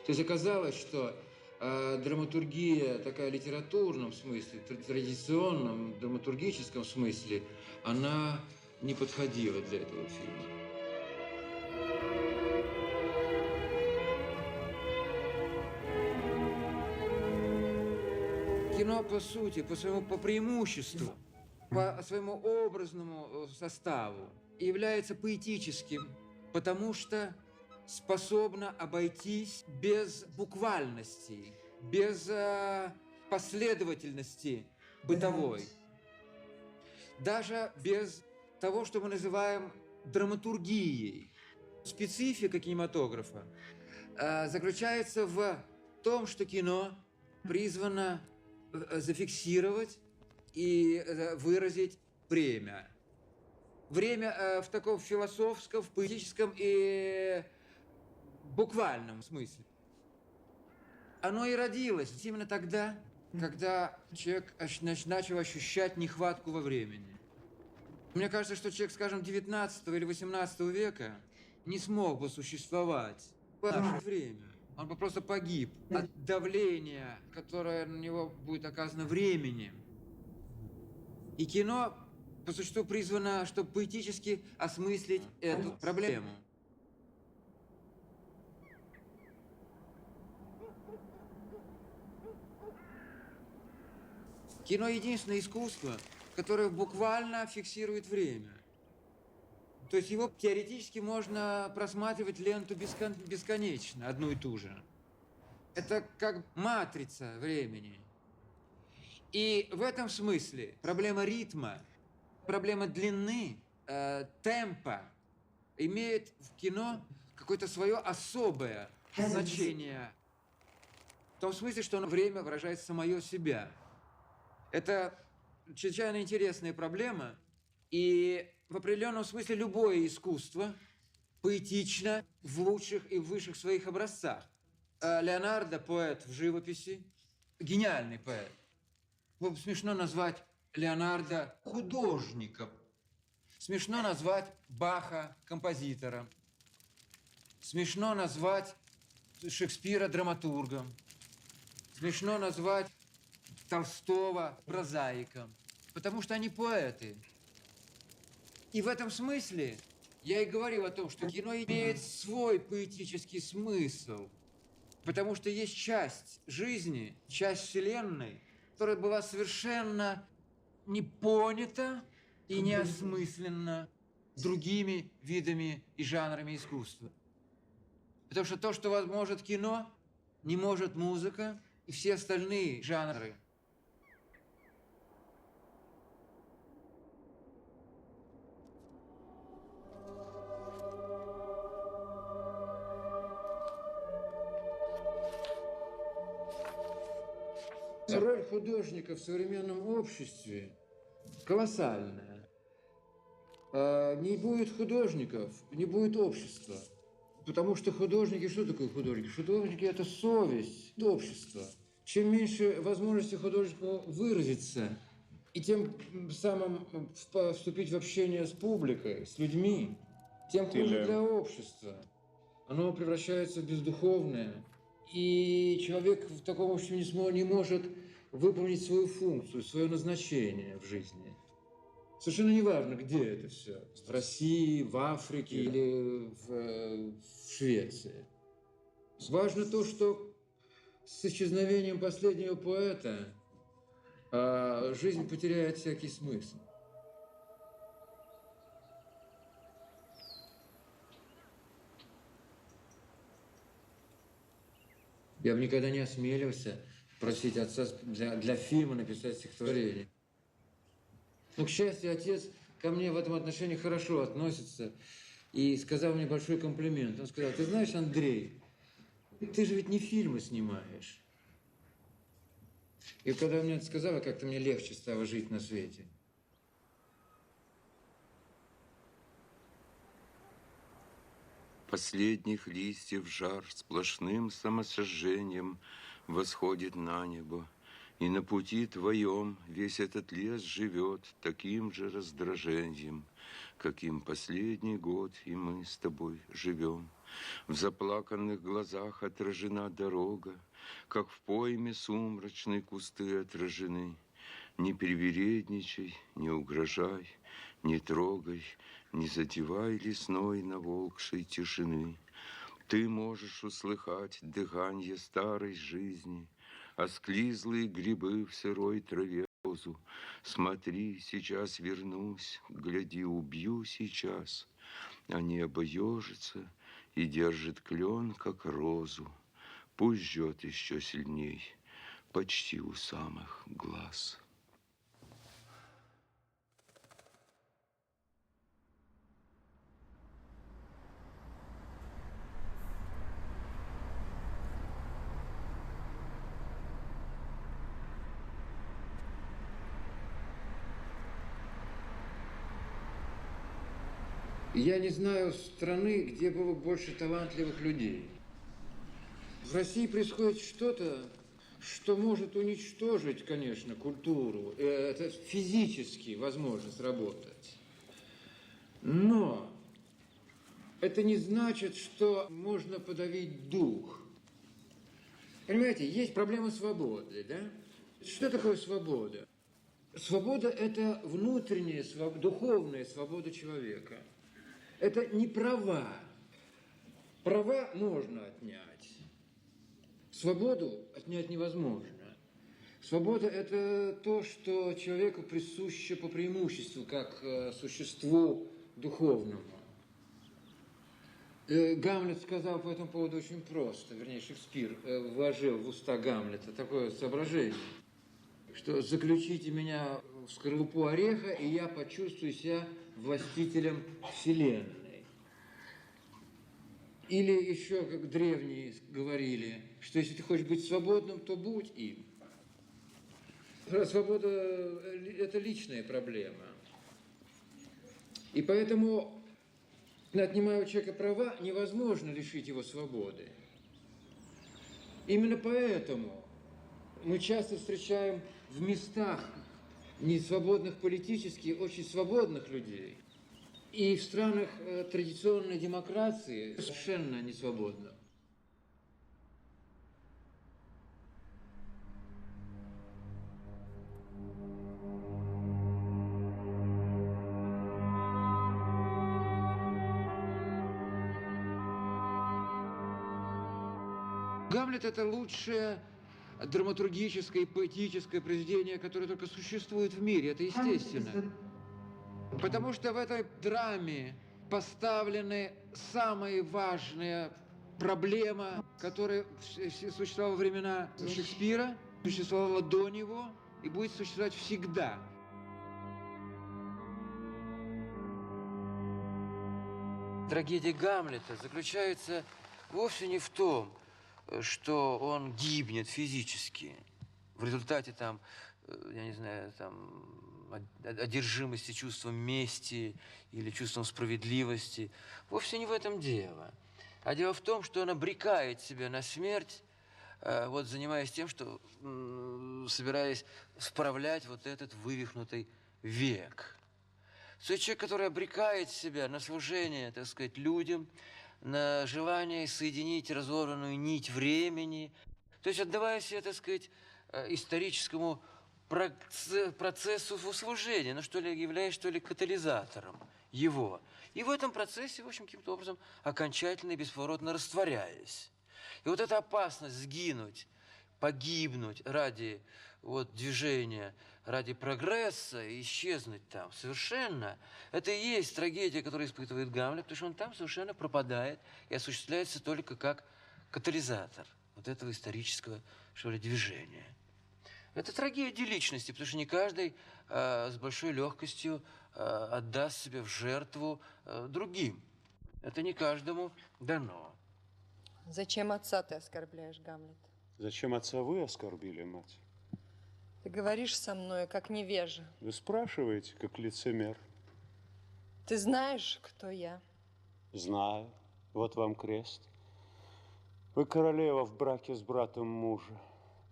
То есть оказалось, что драматургия такая в литературном смысле, традиционном драматургическом смысле, она не подходила для этого фильма. Кино, по сути, по преимуществу, по своему образному составу является поэтическим, потому что способно обойтись без буквальности, без последовательности бытовой, даже без того, что мы называем драматургией. Специфика кинематографа заключается в том, что кино призвано зафиксировать и выразить время. Время в таком философском, в поэтическом и буквальном смысле. Оно и родилось именно тогда, когда человек начал ощущать нехватку во времени. Мне кажется, что человек, скажем, 19 или 18 века не смог бы существовать в наше время. Он бы просто погиб от давления, которое на него будет оказано временем. И кино, по существу, призвано, чтобы поэтически осмыслить эту проблему. Кино – единственное искусство, которое буквально фиксирует время. То есть его теоретически можно просматривать ленту бесконечно, одну и ту же. Это как матрица времени. И в этом смысле проблема ритма, проблема длины, темпа имеет в кино какое-то свое особое значение. В том смысле, что время выражает самое себя. Это чрезвычайно интересная проблема, и в определенном смысле любое искусство поэтично в лучших и высших своих образцах. Леонардо – поэт в живописи, гениальный поэт. Смешно назвать Леонардо художником, смешно назвать Баха композитором, смешно назвать Шекспира драматургом, смешно назвать Толстого прозаиком, потому что они поэты. И в этом смысле я и говорил о том, что кино имеет свой поэтический смысл, потому что есть часть жизни, часть вселенной, которая была совершенно не понята и не осмыслена другими видами и жанрами искусства. Потому что то, что может кино, не может музыка и все остальные жанры. Роль художника в современном обществе колоссальная. Не будет художников, не будет общества. Потому что художники, что такое художники? Художники – это совесть общества. Чем меньше возможности художнику выразиться и тем самым вступить в общение с публикой, с людьми, тем хуже для общества. Оно превращается в бездуховное. И человек в таком обществе не может выполнить свою функцию, свое назначение в жизни. Совершенно неважно, где это все. В России, в Африке или в Швеции. Важно то, что с исчезновением последнего поэта жизнь потеряет всякий смысл. Я бы никогда не осмелился просить отца для фильма написать стихотворение. Но, к счастью, отец ко мне в этом отношении хорошо относится и сказал мне большой комплимент. Он сказал: ты знаешь, Андрей, ты же ведь не фильмы снимаешь. И когда он мне это сказал, как-то мне легче стало жить на свете. Последних листьев жар сплошным самосожжением восходит на небо, и на пути твоем весь этот лес живет таким же раздражением, каким последний год и мы с тобой живем. В заплаканных глазах отражена дорога, как в пойме сумрачной кусты отражены. Не привередничай, не угрожай, не трогай, не задевай лесной наволкшей тишины. Ты можешь услыхать дыхание старой жизни, осклизлые грибы в сырой траве розу. Смотри, сейчас вернусь, гляди, убью сейчас. А небо ежится и держит клен, как розу. Пусть жжет еще сильней, почти у самых глаз. Я не знаю страны, где было больше талантливых людей. В России происходит что-то, что может уничтожить, конечно, культуру. Это физически возможно сработать. Но это не значит, что можно подавить дух. Понимаете, есть проблема свободы, да? Что такое свобода? Свобода – это внутренняя, духовная свобода человека. Это не права. Права можно отнять. Свободу отнять невозможно. Свобода – это то, что человеку присуще по преимуществу, как существу духовному. Гамлет сказал по этому поводу очень просто, вернее, Шекспир вложил в уста Гамлета такое соображение, что заключите меня в скорлупу ореха, и я почувствую себя властителем Вселенной. Или еще, как древние говорили, что если ты хочешь быть свободным, то будь им. Свобода – это личная проблема. И поэтому, отнимая у человека права, невозможно лишить его свободы. Именно поэтому мы часто встречаем в местах несвободных политически очень свободных людей. И в странах традиционной демократии совершенно несвободно. Гамлет – это лучшее драматургическое и поэтическое произведение, которое только существует в мире. Это естественно. Потому что в этой драме поставлены самые важные проблемы, которые существовали во времена Шекспира, существовала до него и будет существовать всегда. Трагедия Гамлета заключается вовсе не в том, что он гибнет физически. в результате там, я не знаю, там, одержимости чувством мести или чувством справедливости. Вовсе не в этом дело. А дело в том, что он обрекает себя на смерть, вот занимаясь тем, что собираясь справлять вот этот вывихнутый век. То есть человек, который обрекает себя на служение, так сказать, людям, на желание соединить разорванную нить времени, то есть отдавая себя, так сказать, историческому процессу служения, ну что ли, являясь, что ли, катализатором его. И в этом процессе, в общем, каким-то образом окончательно и бесповоротно растворяясь. И вот эта опасность сгинуть, погибнуть ради вот, движения, ради прогресса, и исчезнуть там совершенно, это и есть трагедия, которую испытывает Гамлет, потому что он там совершенно пропадает и осуществляется только как катализатор вот этого исторического, что ли, движения. Это трагедия личности, потому что не каждый с большой легкостью отдаст себя в жертву другим. Это не каждому дано. Зачем отца ты оскорбляешь, Гамлет? Зачем отца вы оскорбили, мать? Ты говоришь со мной, как невежа. Вы спрашиваете, как лицемер. Ты знаешь, кто я? Знаю. Вот вам крест. Вы королева в браке с братом мужа.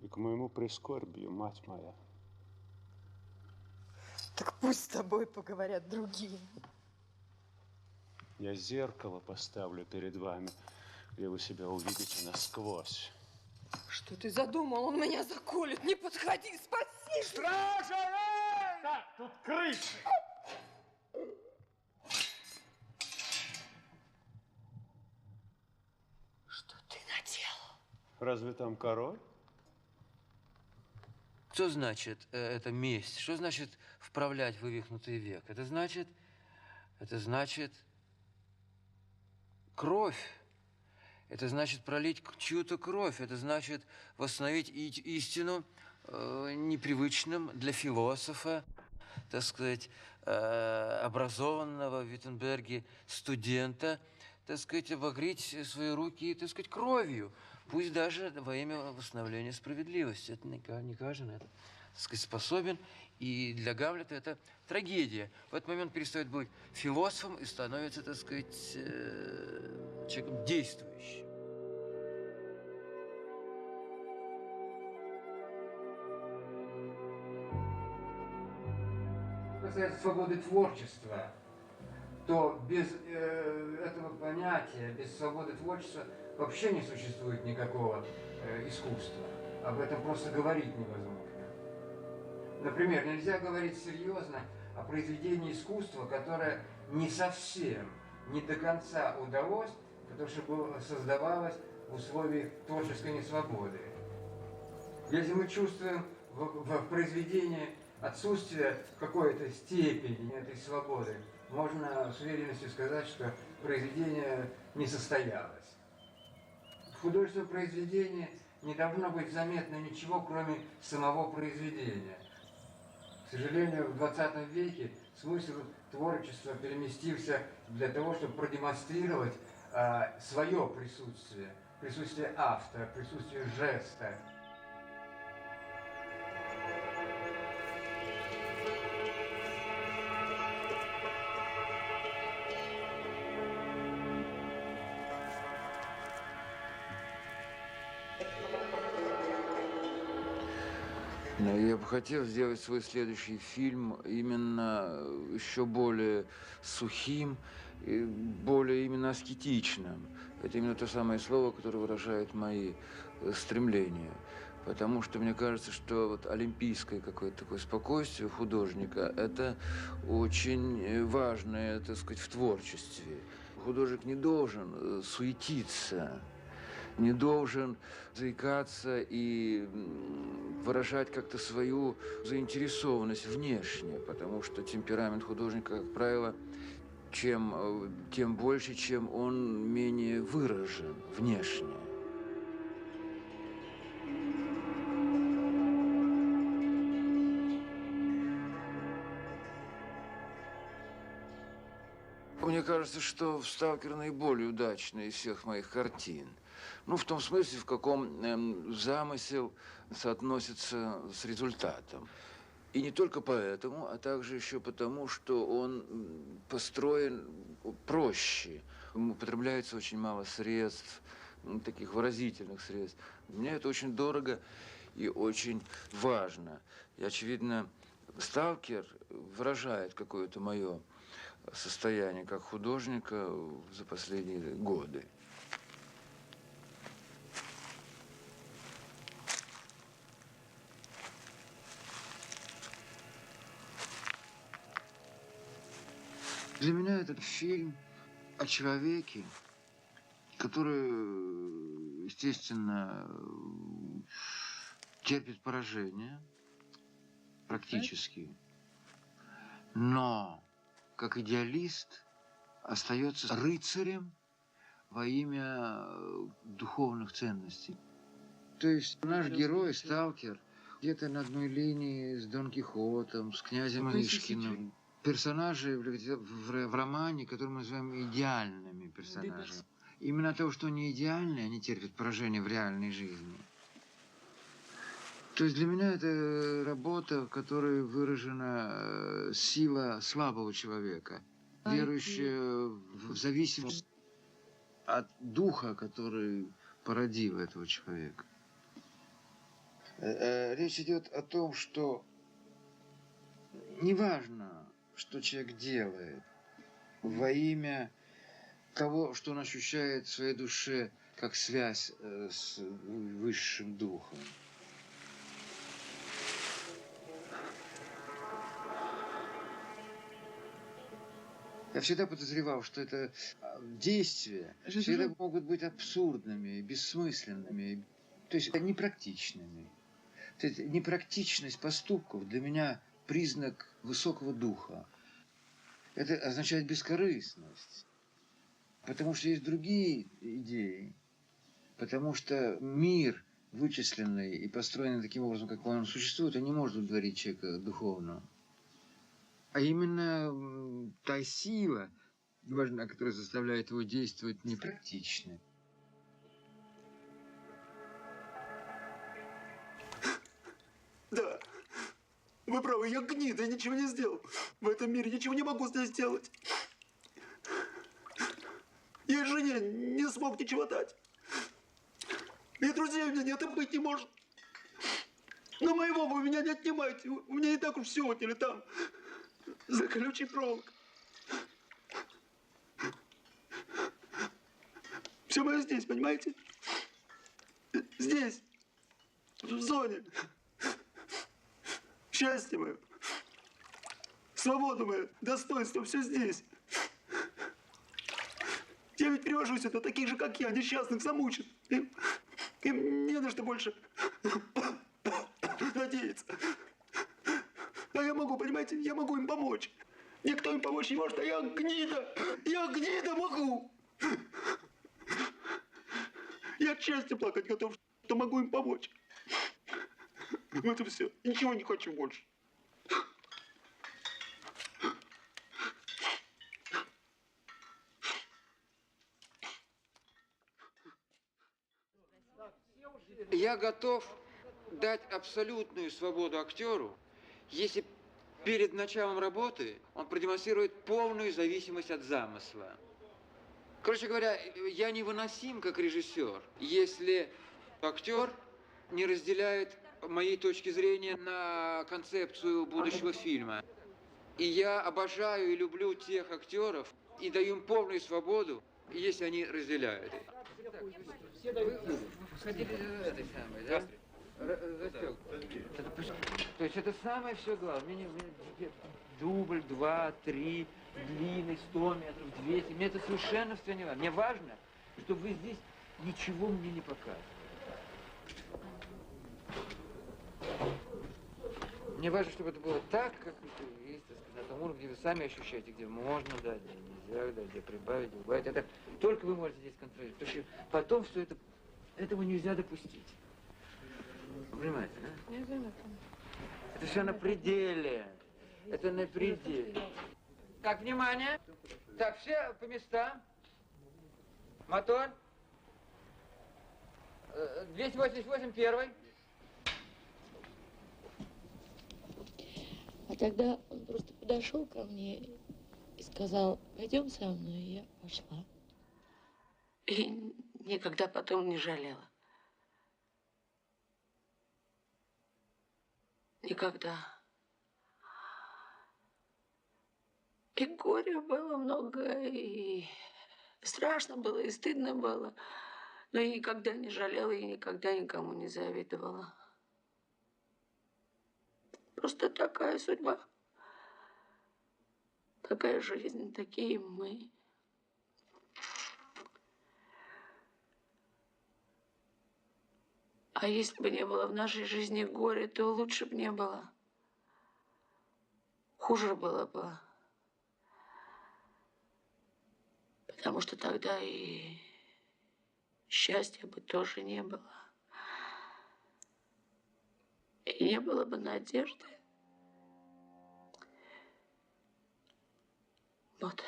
И к моему прискорбию, мать моя. Так пусть с тобой поговорят другие. Я зеркало поставлю перед вами, где вы себя увидите насквозь. Что ты задумал? Он меня заколет. Не подходи, спаси! Стража! Так, тут крысы! Что ты наделал? Разве там король? Что значит это месть? Что значит вправлять вывихнутый век? Это значит кровь. Это значит пролить чью-то кровь. Это значит восстановить истину непривычным для философа, так сказать, образованного в Виттенберге студента, так сказать, обогреть свои руки, так сказать, кровью. Пусть даже во имя восстановления справедливости. Это не каждый на это, так сказать, способен. И для Гамлета это трагедия. В этот момент перестает быть философом и становится, так сказать, человеком действующим. Что касается свободы творчества, то без этого понятия, без свободы творчества вообще не существует никакого искусства. Об этом просто говорить невозможно. Например, нельзя говорить серьезно о произведении искусства, которое не совсем, не до конца удалось, потому что создавалось в условиях творческой несвободы. Если мы чувствуем в произведении отсутствие какой-то степени этой свободы, можно с уверенностью сказать, что произведение не состоялось. В художественном произведении не должно быть заметно ничего, кроме самого произведения. К сожалению, в 20 веке смысл творчества переместился для того, чтобы продемонстрировать свое присутствие, присутствие автора, присутствие жеста. Я бы хотел сделать свой следующий фильм именно еще более сухим, и более именно аскетичным. Это именно то самое слово, которое выражает мои стремления. Потому что мне кажется, что вот олимпийское какое-то такое спокойствие художника – это очень важное, так сказать, в творчестве. Художник не должен суетиться, не должен заикаться и выражать как-то свою заинтересованность внешне, потому что темперамент художника, как правило, тем больше, чем он менее выражен внешне. Мне кажется, что «Сталкер» наиболее удачный из всех моих картин. Ну, в том смысле, в каком замысел соотносится с результатом. И не только поэтому, а также еще потому, что он построен проще. Употребляется очень мало средств, таких выразительных средств. Для меня это очень дорого и очень важно. И, очевидно, «Сталкер» выражает какое-то мое состояние как художника за последние годы. Для меня этот фильм о человеке, который, естественно, терпит поражение практически, но как идеалист остается рыцарем во имя духовных ценностей. То есть наш герой, сталкер, где-то на одной линии с Дон Кихотом, с князем Мышкиным. Персонажи в романе, которые мы называем идеальными персонажами. Именно от того, что они идеальны, они терпят поражение в реальной жизни. То есть для меня это работа, в которой выражена сила слабого человека, верующая в зависимость от духа, который породил этого человека. Речь идет о том, что неважно, что человек делает во имя того, что он ощущает в своей душе как связь с высшим духом. Я всегда подозревал, что это действия всегда могут быть абсурдными, бессмысленными, то есть непрактичными. То есть непрактичность поступков для меня признак высокого духа. Это означает бескорыстность. Потому что есть другие идеи. Потому что мир, вычисленный и построенный таким образом, как он существует, он не может удовлетворить человека духовно. А именно та сила, важна, которая заставляет его действовать непрактично. Да, вы правы, я гнида, я ничего не сделал. В этом мире ничего не могу здесь сделать. Я жене не смог ничего дать. И друзей у меня нет, и быть не может. Но моего вы у меня не отнимайте. У меня и так уж все отняли там, за колючей проволокой. Все мое здесь, понимаете? Здесь, в зоне. Счастье мое, свобода моя, достоинство, все здесь. Я ведь привожу сюда таких же, как я, несчастных, замученных. Им не на что больше надеяться. А я могу, понимаете, я могу им помочь. Никто им помочь не может, а я гнида могу. Я от счастья плакать готов, что могу им помочь. Вот и все. Ничего не хочу больше. Я готов дать абсолютную свободу актеру, если перед началом работы он продемонстрирует полную зависимость от замысла. Короче говоря, я невыносим как режиссер, если актер не разделяет моей точки зрения на концепцию будущего фильма. И я обожаю и люблю тех актеров и даю им полную свободу, если они разделяют. Вы сходили этой самой, да? То есть это самое все главное. Дубль, 2, 3, длинный, 100 метров, 200. Мне это совершенно все не важно. Мне важно, чтобы вы здесь ничего мне не показывали. Мне важно, чтобы это было так, как это есть, так сказать, на том уровне, где вы сами ощущаете, где можно дать, где нельзя дать, где прибавить, где убавить. Это только вы можете здесь контролировать. Потому что потом все это, этого нельзя допустить. Вы понимаете, да? Это все на пределе. Это на пределе. Так, внимание. Так, все по местам. Мотор. 288 первый. А тогда он просто подошел ко мне и сказал: пойдем со мной, и я пошла. И никогда потом не жалела. Никогда. И горя было много, и страшно было, и стыдно было. Но я никогда не жалела и никогда никому не завидовала. Просто такая судьба. Такая жизнь, такие мы. А если бы не было в нашей жизни горя, то лучше бы не было. Хуже было бы. Потому что тогда и счастья бы тоже не было. И не было бы надежды. Вот.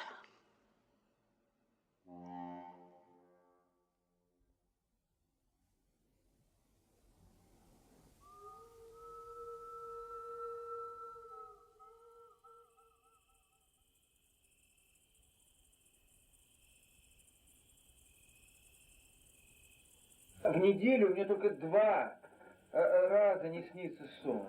В неделю мне только 2 раза не снится сон.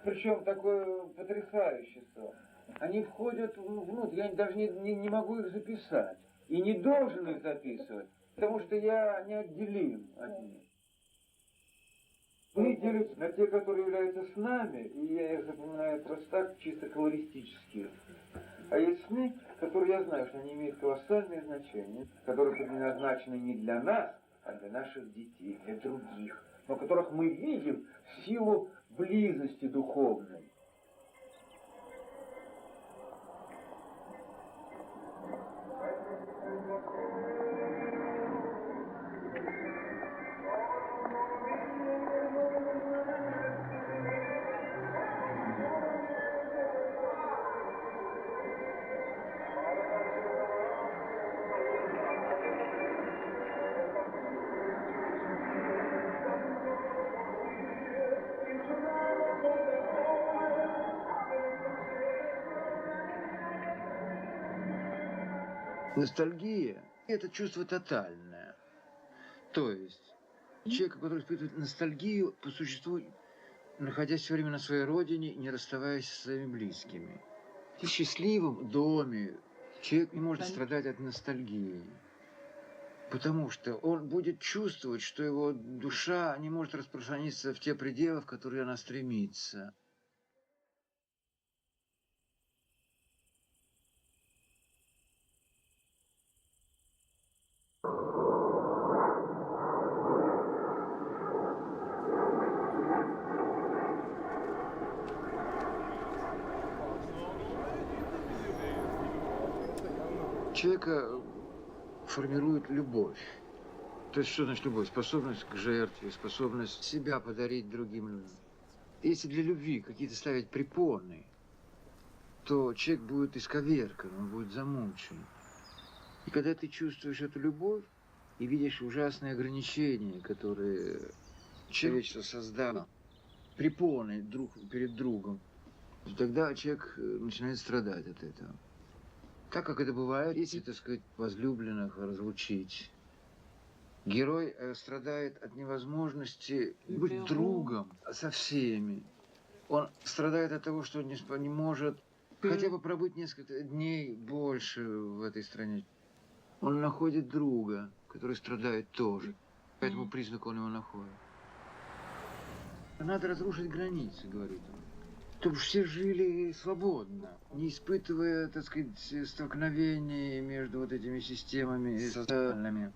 Причем такой потрясающий сон. Они входят внутрь, я даже не могу их записать. И не должен их записывать, потому что я неотделим от них. Сны делятся на те, которые являются снами, и я их запоминаю просто так, чисто колористически. А есть сны, которые я знаю, что они имеют колоссальное значение, которые предназначены не для нас, а для наших детей, для других, но которых мы видим в силу близости духовной. Ностальгия – это чувство тотальное. То есть человек, который испытывает ностальгию, по существу, находясь все время на своей родине, не расставаясь со своими близкими. В счастливом доме человек не может страдать от ностальгии, потому что он будет чувствовать, что его душа не может распространиться в те пределы, в которые она стремится. Человека формирует любовь. То есть, что значит любовь? Способность к жертве, способность себя подарить другим людям. Если для любви какие-то ставить препоны, то человек будет исковеркан, он будет замучен. И когда ты чувствуешь эту любовь и видишь ужасные ограничения, которые человечество создало, препоны друг перед другом, то тогда человек начинает страдать от этого. Так как это бывает, если, так сказать, возлюбленных разлучить. Герой страдает от невозможности быть другом со всеми. Он страдает от того, что не может хотя бы пробыть несколько дней больше в этой стране. Он находит друга, который страдает тоже. По этому признаку он его находит. Надо разрушить границы, говорит он. Чтобы все жили свободно, не испытывая, так сказать, столкновений между вот этими системами социальными.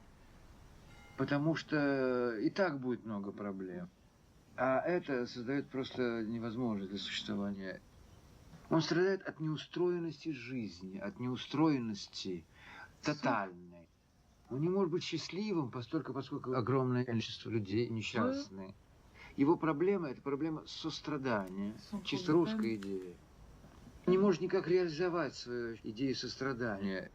Потому что и так будет много проблем. А это создает просто невозможность для существования. Он страдает от неустроенности жизни, от неустроенности тотальной. Он не может быть счастливым, поскольку огромное количество людей несчастны. Его проблема – это проблема сострадания, чисто русская идея. Он не может никак реализовать свою идею сострадания.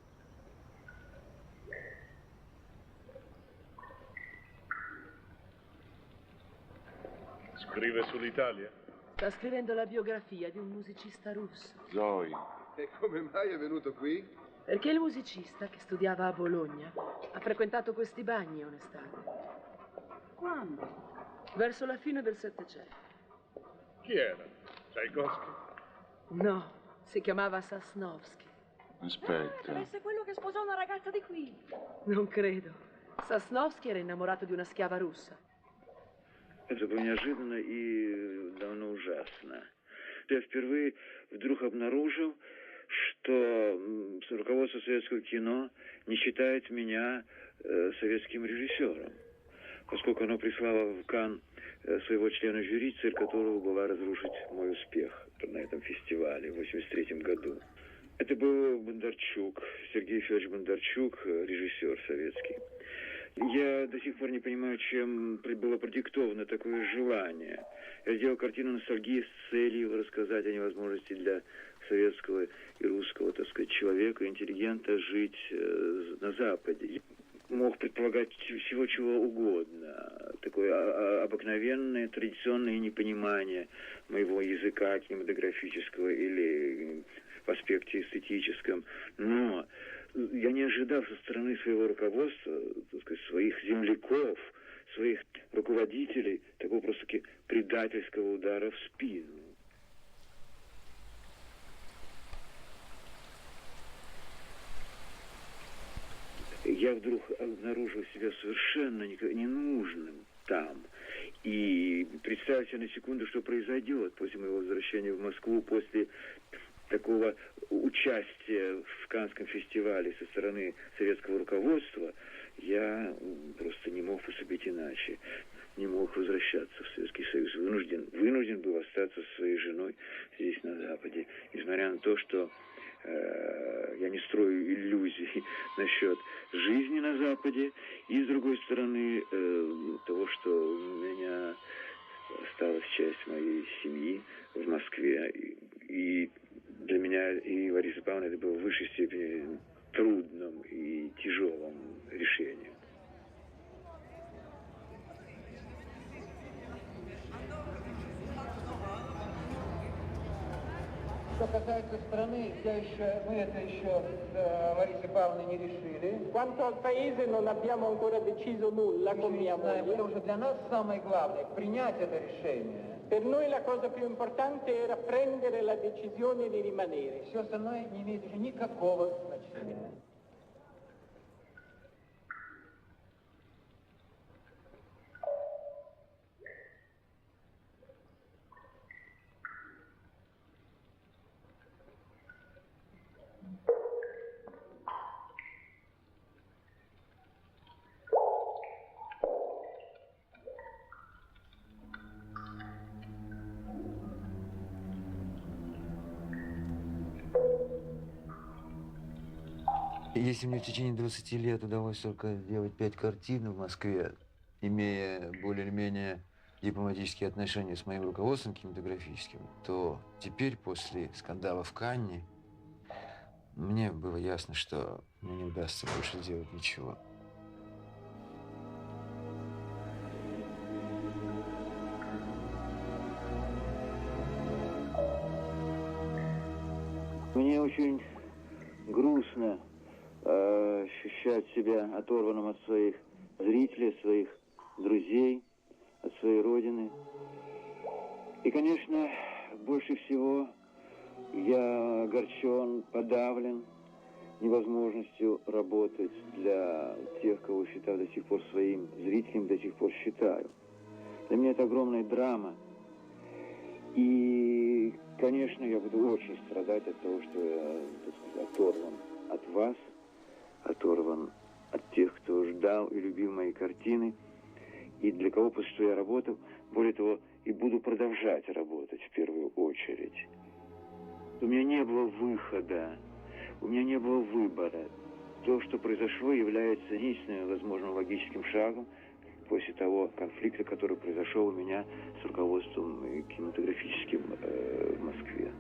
Scrive sull'Italia? Sta scrivendo la biografia di un musicista russo. Zoe. E come mai è venuto qui? Perché il musicista, che studiava a Bologna, ha frequentato questi bagni un'estate. Quando? Verso la fine del Settecento. Chi era? Tchaikovsky? No, si chiamava Sosnovsky. Aspetta. Deve essere quello che sposò una ragazza di qui. Non credo. Sosnovsky era innamorato di una schiava russa. Это было неожиданно и довольно ужасно. Я впервые вдруг обнаружил, что руководство советского кино не считает меня советским режиссером, поскольку оно прислало в Канн своего члена жюри, цель которого была разрушить мой успех на этом фестивале в 1983 году. Это был Бондарчук, Сергей Федорович Бондарчук, режиссер советский. Я до сих пор не понимаю, чем было продиктовано такое желание. Я сделал картину «Ностальгия» с целью рассказать о невозможности для советского и русского, так сказать, человека, интеллигента жить на Западе. Я мог предполагать всего чего угодно. Такое обыкновенное, традиционное непонимание моего языка кинематографического или в аспекте эстетическом. Но я не ожидал со стороны своего руководства, так сказать, своих земляков, своих руководителей такого просто-таки предательского удара в спину. Я вдруг обнаружил себя совершенно ненужным там. И представьте на секунду, что произойдет после моего возвращения в Москву, после такого участия в Каннском фестивале со стороны советского руководства. Я просто не мог поступить иначе. Не мог возвращаться в Советский Союз. Вынужден был остаться со своей женой здесь, на Западе. Несмотря на то, что я не строю иллюзий насчет жизни на Западе, и, с другой стороны, того, что у меня осталась часть моей семьи в Москве. И для меня и Ларисы Павловны это было в высшей степени трудным и тяжелым решением. Что касается страны, мы это еще с Ларисой Павловной не решили. Quanto al paese non abbiamo ancora deciso nulla con mia moglie. Потому что для нас самое главное – принять это решение. Per noi la cosa più importante era prendere la decisione di rimanere. Все остальное не имеет уже никакого значения. Если мне в течение 20 лет удалось только сделать 5 картин в Москве, имея более-менее дипломатические отношения с моим руководством кинематографическим, то теперь, после скандала в Канне, мне было ясно, что мне не удастся больше делать ничего. Мне очень грустно ощущать себя оторванным от своих зрителей, от своих друзей, от своей родины. И, конечно, больше всего я огорчен, подавлен невозможностью работать для тех, кого считаю до сих пор своим зрителем, до сих пор считаю. Для меня это огромная драма. И, конечно, я буду очень страдать от того, что я, так сказать, оторван от вас, оторван от тех, кто ждал и любил мои картины, и для кого, после что я работал, более того, и буду продолжать работать в первую очередь. У меня не было выхода, у меня не было выбора. То, что произошло, является единственным возможным логическим шагом после того конфликта, который произошел у меня с руководством кинематографическим в Москве.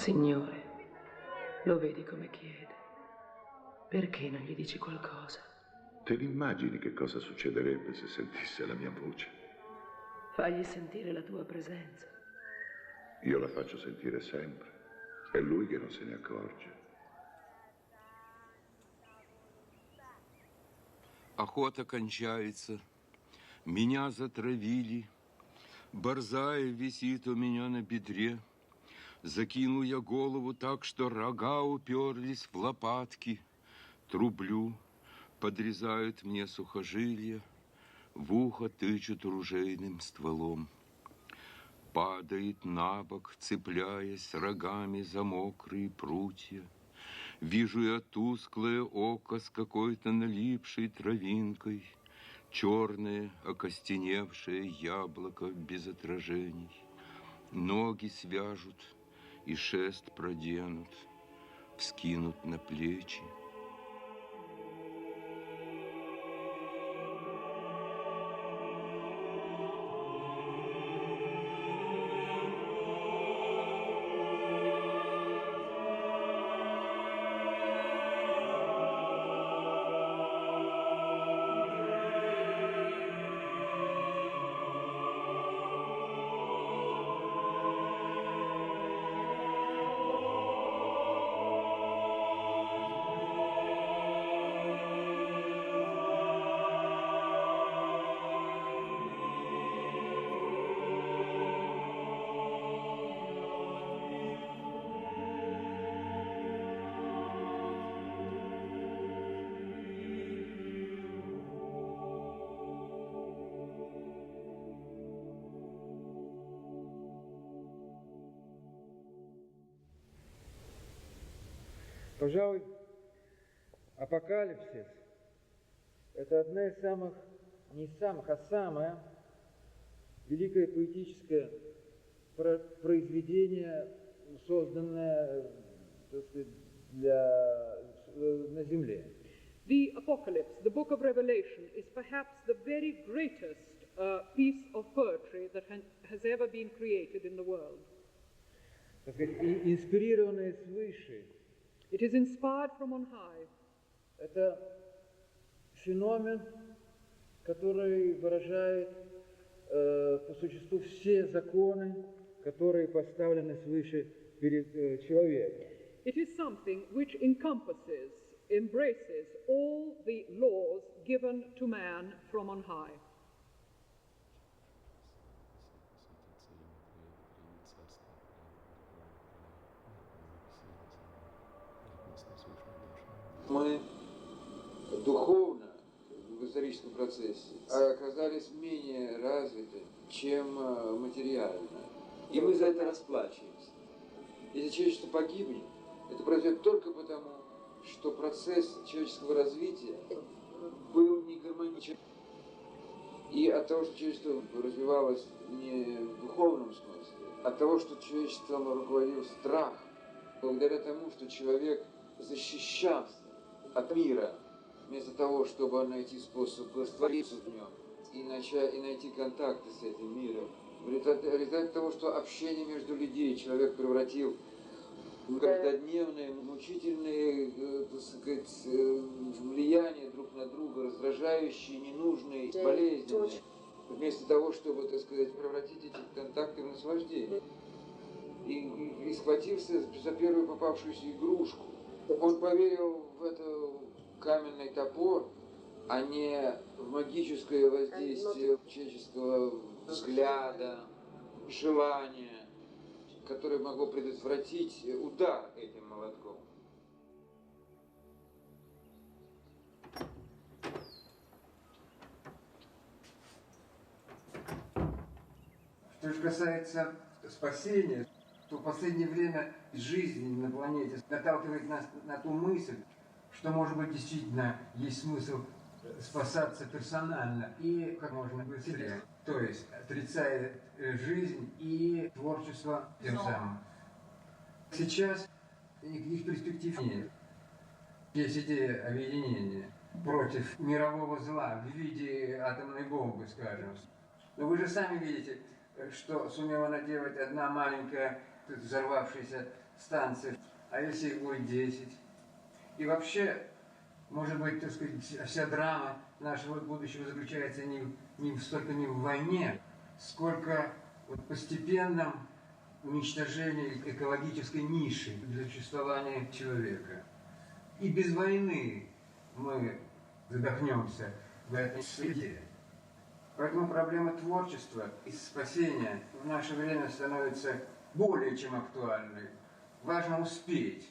Signore, lo vedi come chiede? Perché non gli dici qualcosa? Te l'immagini che cosa succederebbe se sentisse la mia voce? Fagli sentire la tua presenza. Io la faccio sentire sempre. È lui che non se ne accorge. Охота кончается. Меня затравили. Борзая висит у меня на бедре. Закинул я голову так, что рога уперлись в лопатки. Трублю, подрезают мне сухожилия, в ухо тычут ружейным стволом. Падает на бок, цепляясь рогами за мокрые прутья. Вижу я тусклое око с какой-то налипшей травинкой, черное окостеневшее яблоко без отражений. Ноги свяжут и шест проденут, вскинут на плечи. Пожалуй, «Апокалипсис» – это одна из самых, не из самых, а самое великое поэтическое произведение, созданное, так сказать, на Земле. The Apocalypse, the book of Revelation, is perhaps the very greatest piece of poetry that has ever been created in the world. Так сказать, инспирированное свыше. It is inspired from on high. Это феномен, который выражает по существу все законы, которые поставлены свыше перед человеком. It is something which encompasses, embraces all the laws given to man from on high. Мы духовно в историческом процессе оказались менее развиты, чем материально. И мы за это расплачиваемся. Если человечество погибнет, это произойдет только потому, что процесс человеческого развития был не гармоничен. И от того, что человечество развивалось не в духовном смысле, от того, что человечеством руководил страх, благодаря тому, что человек защищался от мира, вместо того, чтобы найти способ раствориться в нем и найти контакты с этим миром. В результате того, что общение между людьми человек превратил в каждодневные, мучительные, так сказать, влияния друг на друга, раздражающие, ненужные, болезненные, вместо того, чтобы, так сказать, превратить эти контакты в наслаждение. И схватился за первую попавшуюся игрушку. Он поверил в это каменный топор, а не в магическое воздействие человеческого взгляда, желания, которое могло предотвратить удар этим молотком. Что же касается спасения, то в последнее время жизнь на планете наталкивает нас на ту мысль, что, может быть, действительно есть смысл спасаться персонально и как можно быстрее. То есть отрицая жизнь и творчество тем самым. Сейчас никаких перспектив нет. Есть идея объединения против мирового зла в виде атомной бомбы, скажем. Но вы же сами видите, что сумела наделать одна маленькая взорвавшаяся станций, а если их будет 10? И вообще, может быть, так сказать, вся драма нашего будущего заключается столько не в войне, сколько в постепенном уничтожении экологической ниши для существования человека. И без войны мы задохнемся в этой среде. Поэтому проблема творчества и спасения в наше время становится более чем актуальной. Важно успеть.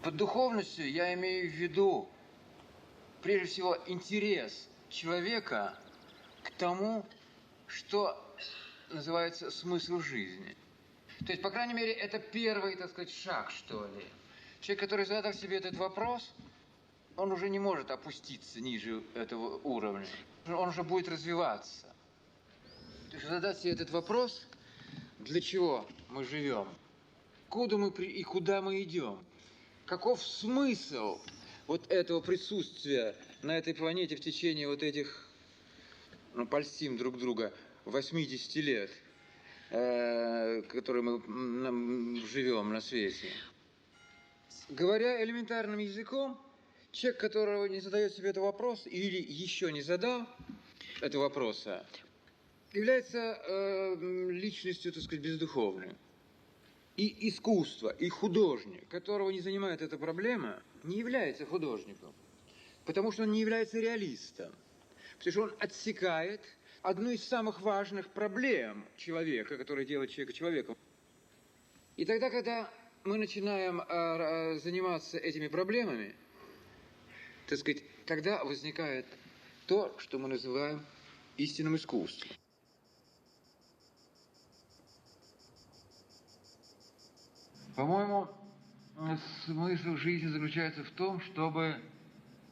Под духовностью я имею в виду, прежде всего, интерес человека к тому, что называется смысл жизни. То есть, по крайней мере, это первый, так сказать, шаг, что ли. Человек, который задал себе этот вопрос, он уже не может опуститься ниже этого уровня. Он уже будет развиваться. То есть, задать себе этот вопрос, для чего мы живем, куда мы идем, каков смысл вот этого присутствия на этой планете в течение вот этих, польстим друг друга, 80 лет, которые мы живем на свете. Говоря элементарным языком, человек, которого не задает себе этот вопрос или еще не задал этого вопроса, является личностью, так сказать, бездуховной. И искусство, и художник, которого не занимает эта проблема, не является художником, потому что он не является реалистом, потому что он отсекает одну из самых важных проблем человека, которая делает человека человеком. И тогда, когда мы начинаем заниматься этими проблемами, так сказать, тогда возникает то, что мы называем истинным искусством. По-моему, смысл жизни заключается в том, чтобы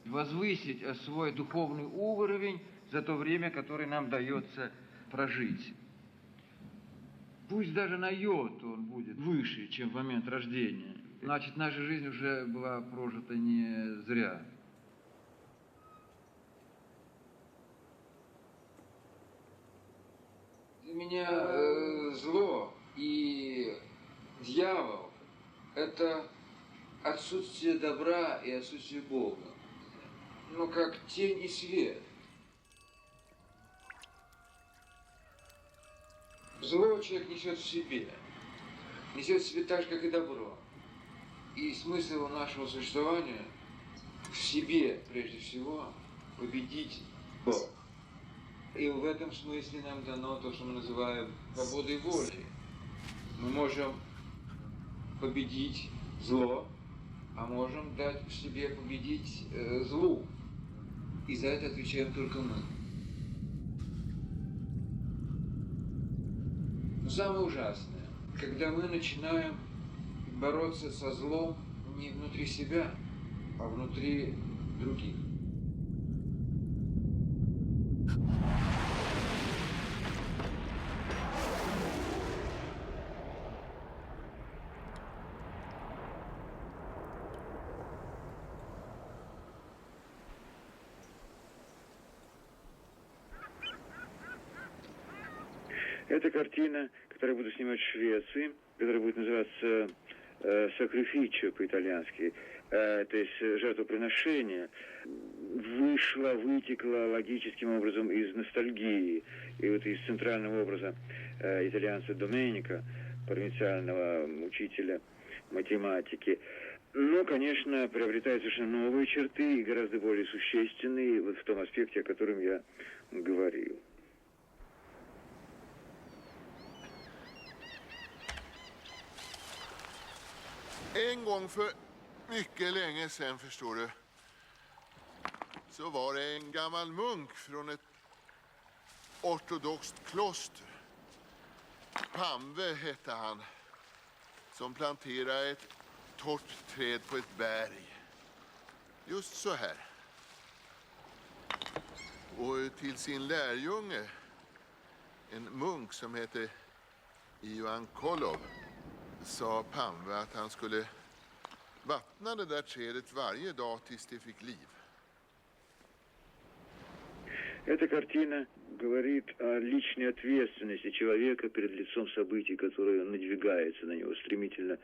возвысить свой духовный уровень за то время, которое нам дается прожить. Пусть даже на йоту он будет выше, чем в момент рождения. Значит, наша жизнь уже была прожита не зря. Для меня зло и дьявол – это отсутствие добра и отсутствие Бога. Но как тень и свет. Зло человек несет в себе. Несет в себе так же, как и добро. И смысл нашего существования в себе, прежде всего, победить Бога. И в этом смысле нам дано то, что мы называем свободой воли. Мы можем победить зло, а можем дать в себе победить злу. И за это отвечаем только мы. Но самое ужасное, когда мы начинаем бороться со злом не внутри себя, а внутри других. Это картина, которую я буду снимать в Швеции, которая будет называться «Сакрифичио» по-итальянски, то есть жертвоприношение, вытекла логическим образом из ностальгии и вот из центрального образа итальянца Доменика, провинциального учителя математики. Но, конечно, приобретает совершенно новые черты и гораздо более существенные вот в том аспекте, о котором я говорил. En gång för mycket länge sedan, förstår du, så var det en gammal munk från ett ortodoxt kloster. Pamve hette han, som planterade ett torrt träd på ett berg. Just så här. Och till sin lärjunge, en munk som heter Ioan Kolov, sa Pamve att han skulle Vattna det där trädet varje dag tills det fick liv. Эта картина говорит о личной ответственности человека перед лицом событий, которые надвигаются на него стремительно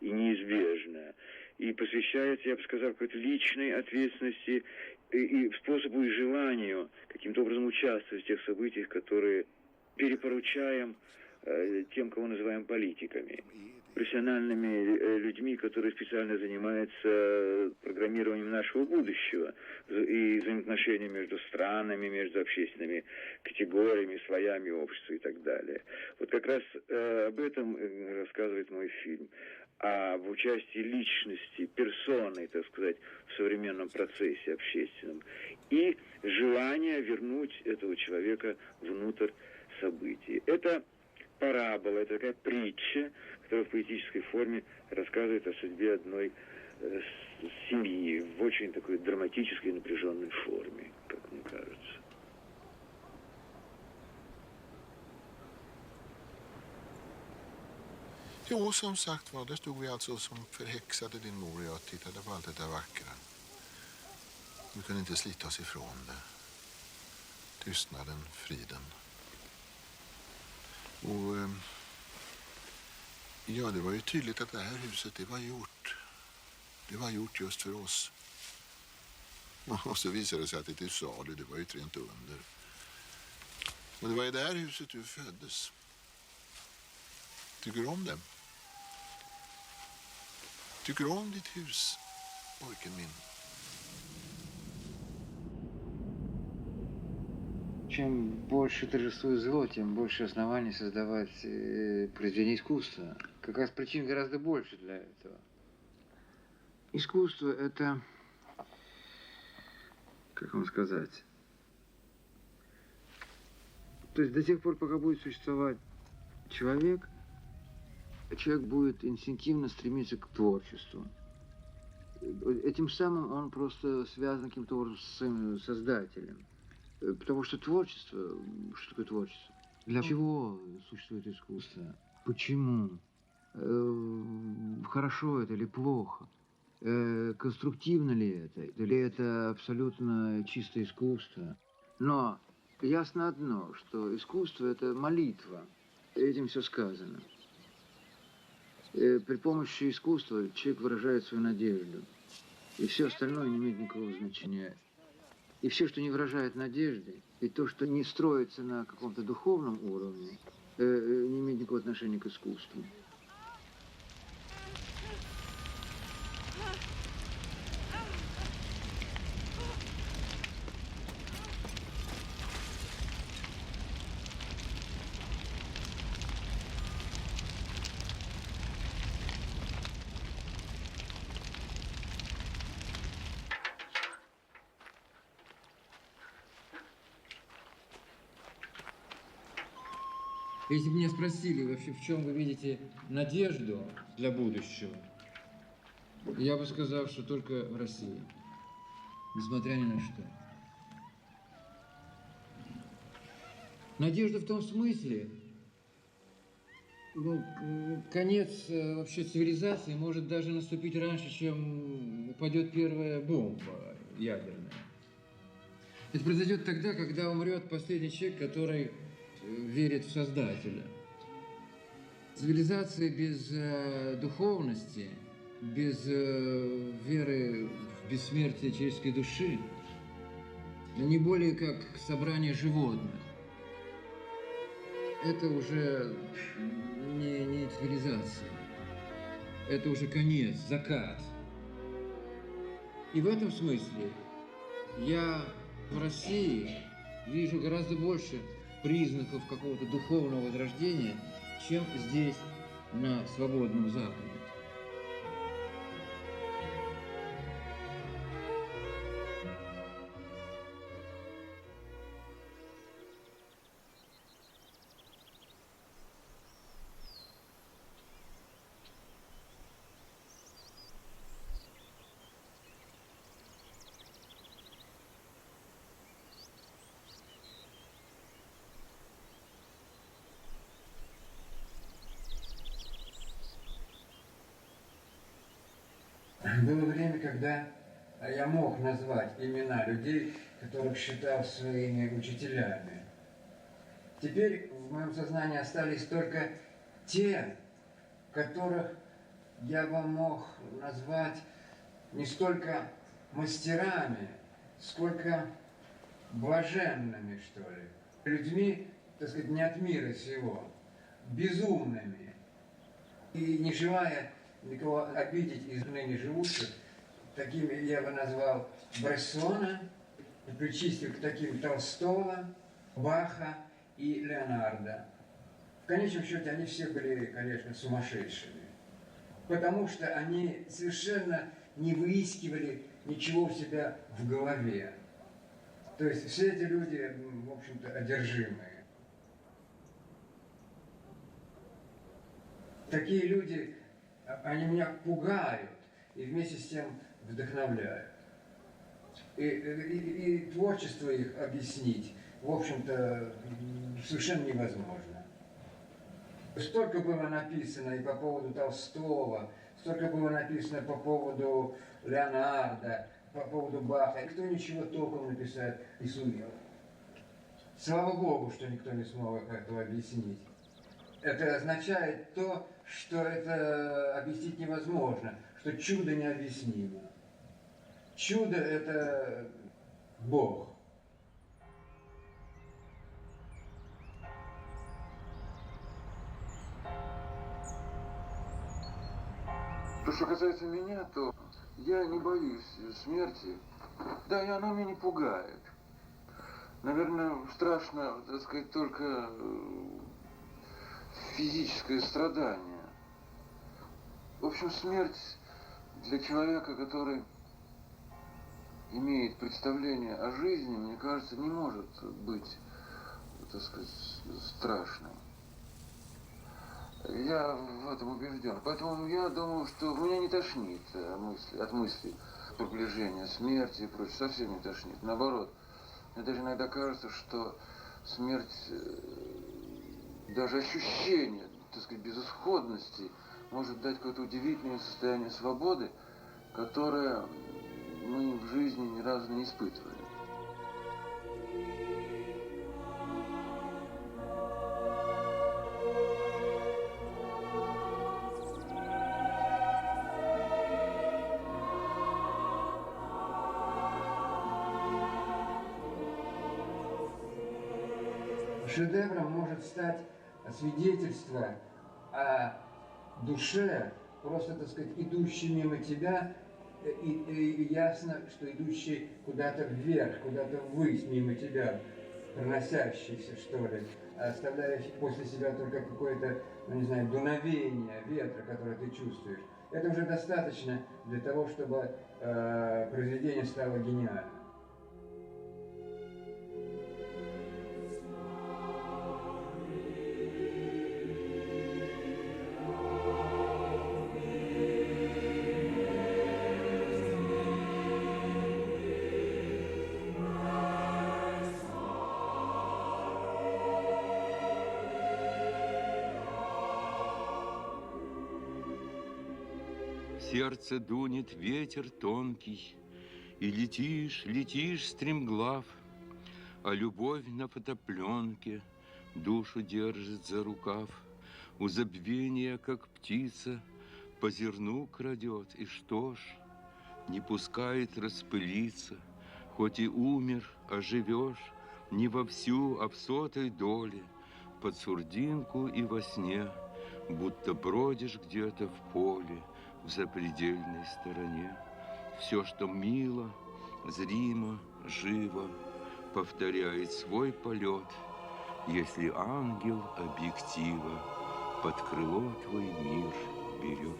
и неизбежно. И посвящается, я бы сказал, какой-то личной ответственности и способу и желанию каким-то образом участвовать в тех событиях, которые перепоручаем тем, кого называем политиками. Профессиональными людьми, которые специально занимаются программированием нашего будущего и взаимоотношения между странами, между общественными категориями, слоями общества и так далее. Вот как раз об этом рассказывает мой фильм. Об участии личности, персоны, так сказать, в современном процессе общественном. И желание вернуть этого человека внутрь событий. Это парабола, это такая притча, которая в поэтической форме рассказывает о судьбе одной семьи в очень такой драматической и напряженной форме, как мне кажется. Jo, som sagt var, där stod vi alltså som förhäxade din mor och jag tittade på allt det där vackra. Vi kunde inte slita oss ifrån det. Tystnaden, friden. Och ja, det var ju tydligt att det här huset, det var gjort. Det var gjort just för oss. Och så visade det sig att det till salu, det var ju ett rent under. Och det var i det här huset du föddes. Tycker du om det? Tycker du om ditt hus, pojken min? Чем больше торжествует зло, тем больше оснований создавать произведения искусства. Как раз причин гораздо больше для этого. Искусство – это, как вам сказать, то есть до тех пор, пока будет существовать человек будет инстинктивно стремиться к творчеству. Этим самым он просто связан каким-то образом с своим создателем. Потому что творчество, что такое творчество? Для чего существует искусство? Почему? Хорошо это или плохо? Конструктивно ли это? Или это абсолютно чистое искусство? Но ясно одно, что искусство – это молитва. Этим все сказано. При помощи искусства человек выражает свою надежду. И все остальное не имеет никакого значения. И все, что не выражает надежды, и то, что не строится на каком-то духовном уровне, не имеет никакого отношения к искусству. Если бы меня спросили вообще, в чем вы видите надежду для будущего, я бы сказал, что только в России, несмотря ни на что. Надежда в том смысле, конец вообще цивилизации может даже наступить раньше, чем упадет первая бомба ядерная. Это произойдет тогда, когда умрет последний человек, который верит в Создателя. Цивилизация без духовности, без веры в бессмертие человеческой души, не более как собрание животных. Это уже не цивилизация. Это уже конец, закат. И в этом смысле я в России вижу гораздо больше признаков какого-то духовного возрождения, чем здесь, на свободном Западе. когда я мог назвать имена людей, которых считал своими учителями. Теперь в моем сознании остались только те, которых я бы мог назвать не столько мастерами, сколько блаженными, что ли. Людьми, так сказать, не от мира сего, безумными. И не желая никого обидеть из ныне живущих, такими я бы назвал Брессона, причистил к таким Толстого, Баха и Леонардо. В конечном счете они все были, конечно, сумасшедшими, потому что они совершенно не выискивали ничего у себя в голове. То есть все эти люди, в общем-то, одержимые. Такие люди, они меня пугают и вместе с тем вдохновляют. И творчество их объяснить, в общем-то, совершенно невозможно. Столько было написано и по поводу Толстого, столько было написано по поводу Леонардо, по поводу Баха. Никто ничего толком написать не сумел. Слава Богу, что никто не смог этого объяснить. Это означает то, что это объяснить невозможно, что чудо необъяснимо. Чудо – это Бог. То, что касается меня, то я не боюсь смерти. Да, и она меня не пугает. Наверное, страшно, так сказать, только физическое страдание. В общем, смерть для человека, который имеет представление о жизни, мне кажется, не может быть, так сказать, страшной. Я в этом убежден. Поэтому я думаю, что меня не тошнит от мысли приближения смерти и прочее. Совсем не тошнит. Наоборот, мне даже иногда кажется, что смерть, даже ощущение, так сказать, безысходности может дать какое-то удивительное состояние свободы, которое мы в жизни ни разу не испытывали. Шедевром может стать свидетельство о душе, просто, так сказать, идущей мимо тебя, и ясно, что идущий куда-то вверх, куда-то ввысь мимо тебя, проносящийся, что ли, оставляющий после себя только какое-то, ну, не знаю, дуновение ветра, которое ты чувствуешь. Это уже достаточно для того, чтобы произведение стало гениальным. В сердце дунет ветер тонкий, и летишь, летишь стремглав, а любовь на фотопленке душу держит за рукав. У забвения, как птица, по зерну крадет, и что ж, не пускает распылиться, хоть и умер, а живешь не вовсю, а в сотой доле, под сурдинку и во сне, будто бродишь где-то в поле, в запредельной стороне. Все, что мило, зримо, живо, повторяет свой полет, если ангел объектива под крыло твой мир берет.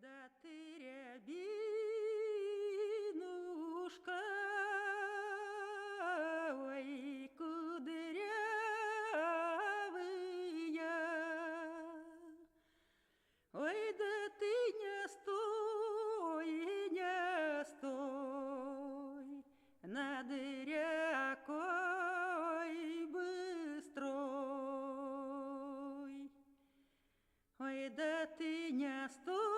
да ты, рябинушка, ой, кудрявая, ой, да ты не стой над рекой быстрой. Ой, да ты не стой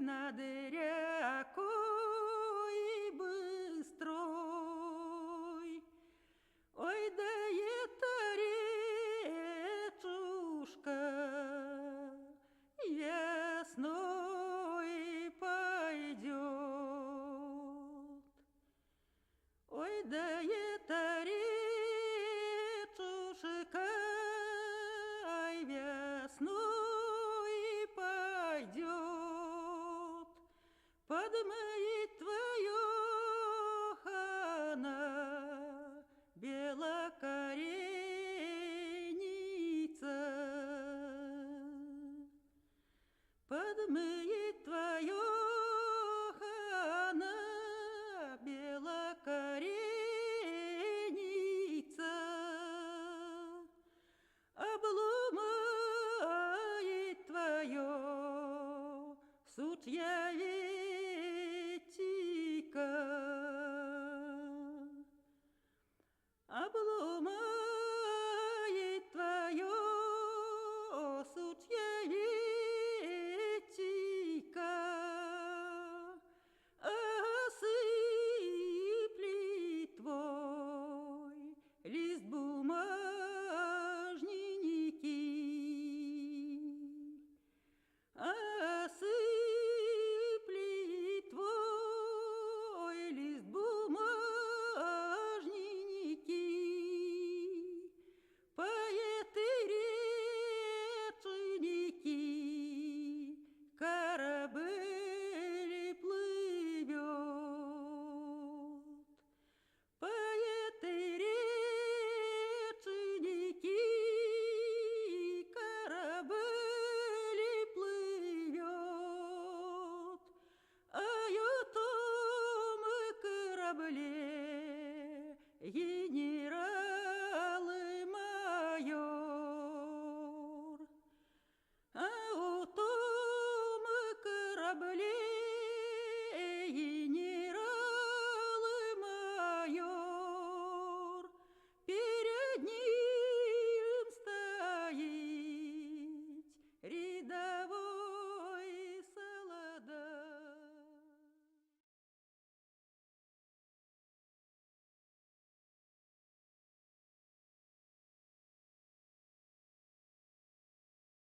над рекой быстрой. Ой, да эта речушка весной пойдет. Ой, да эта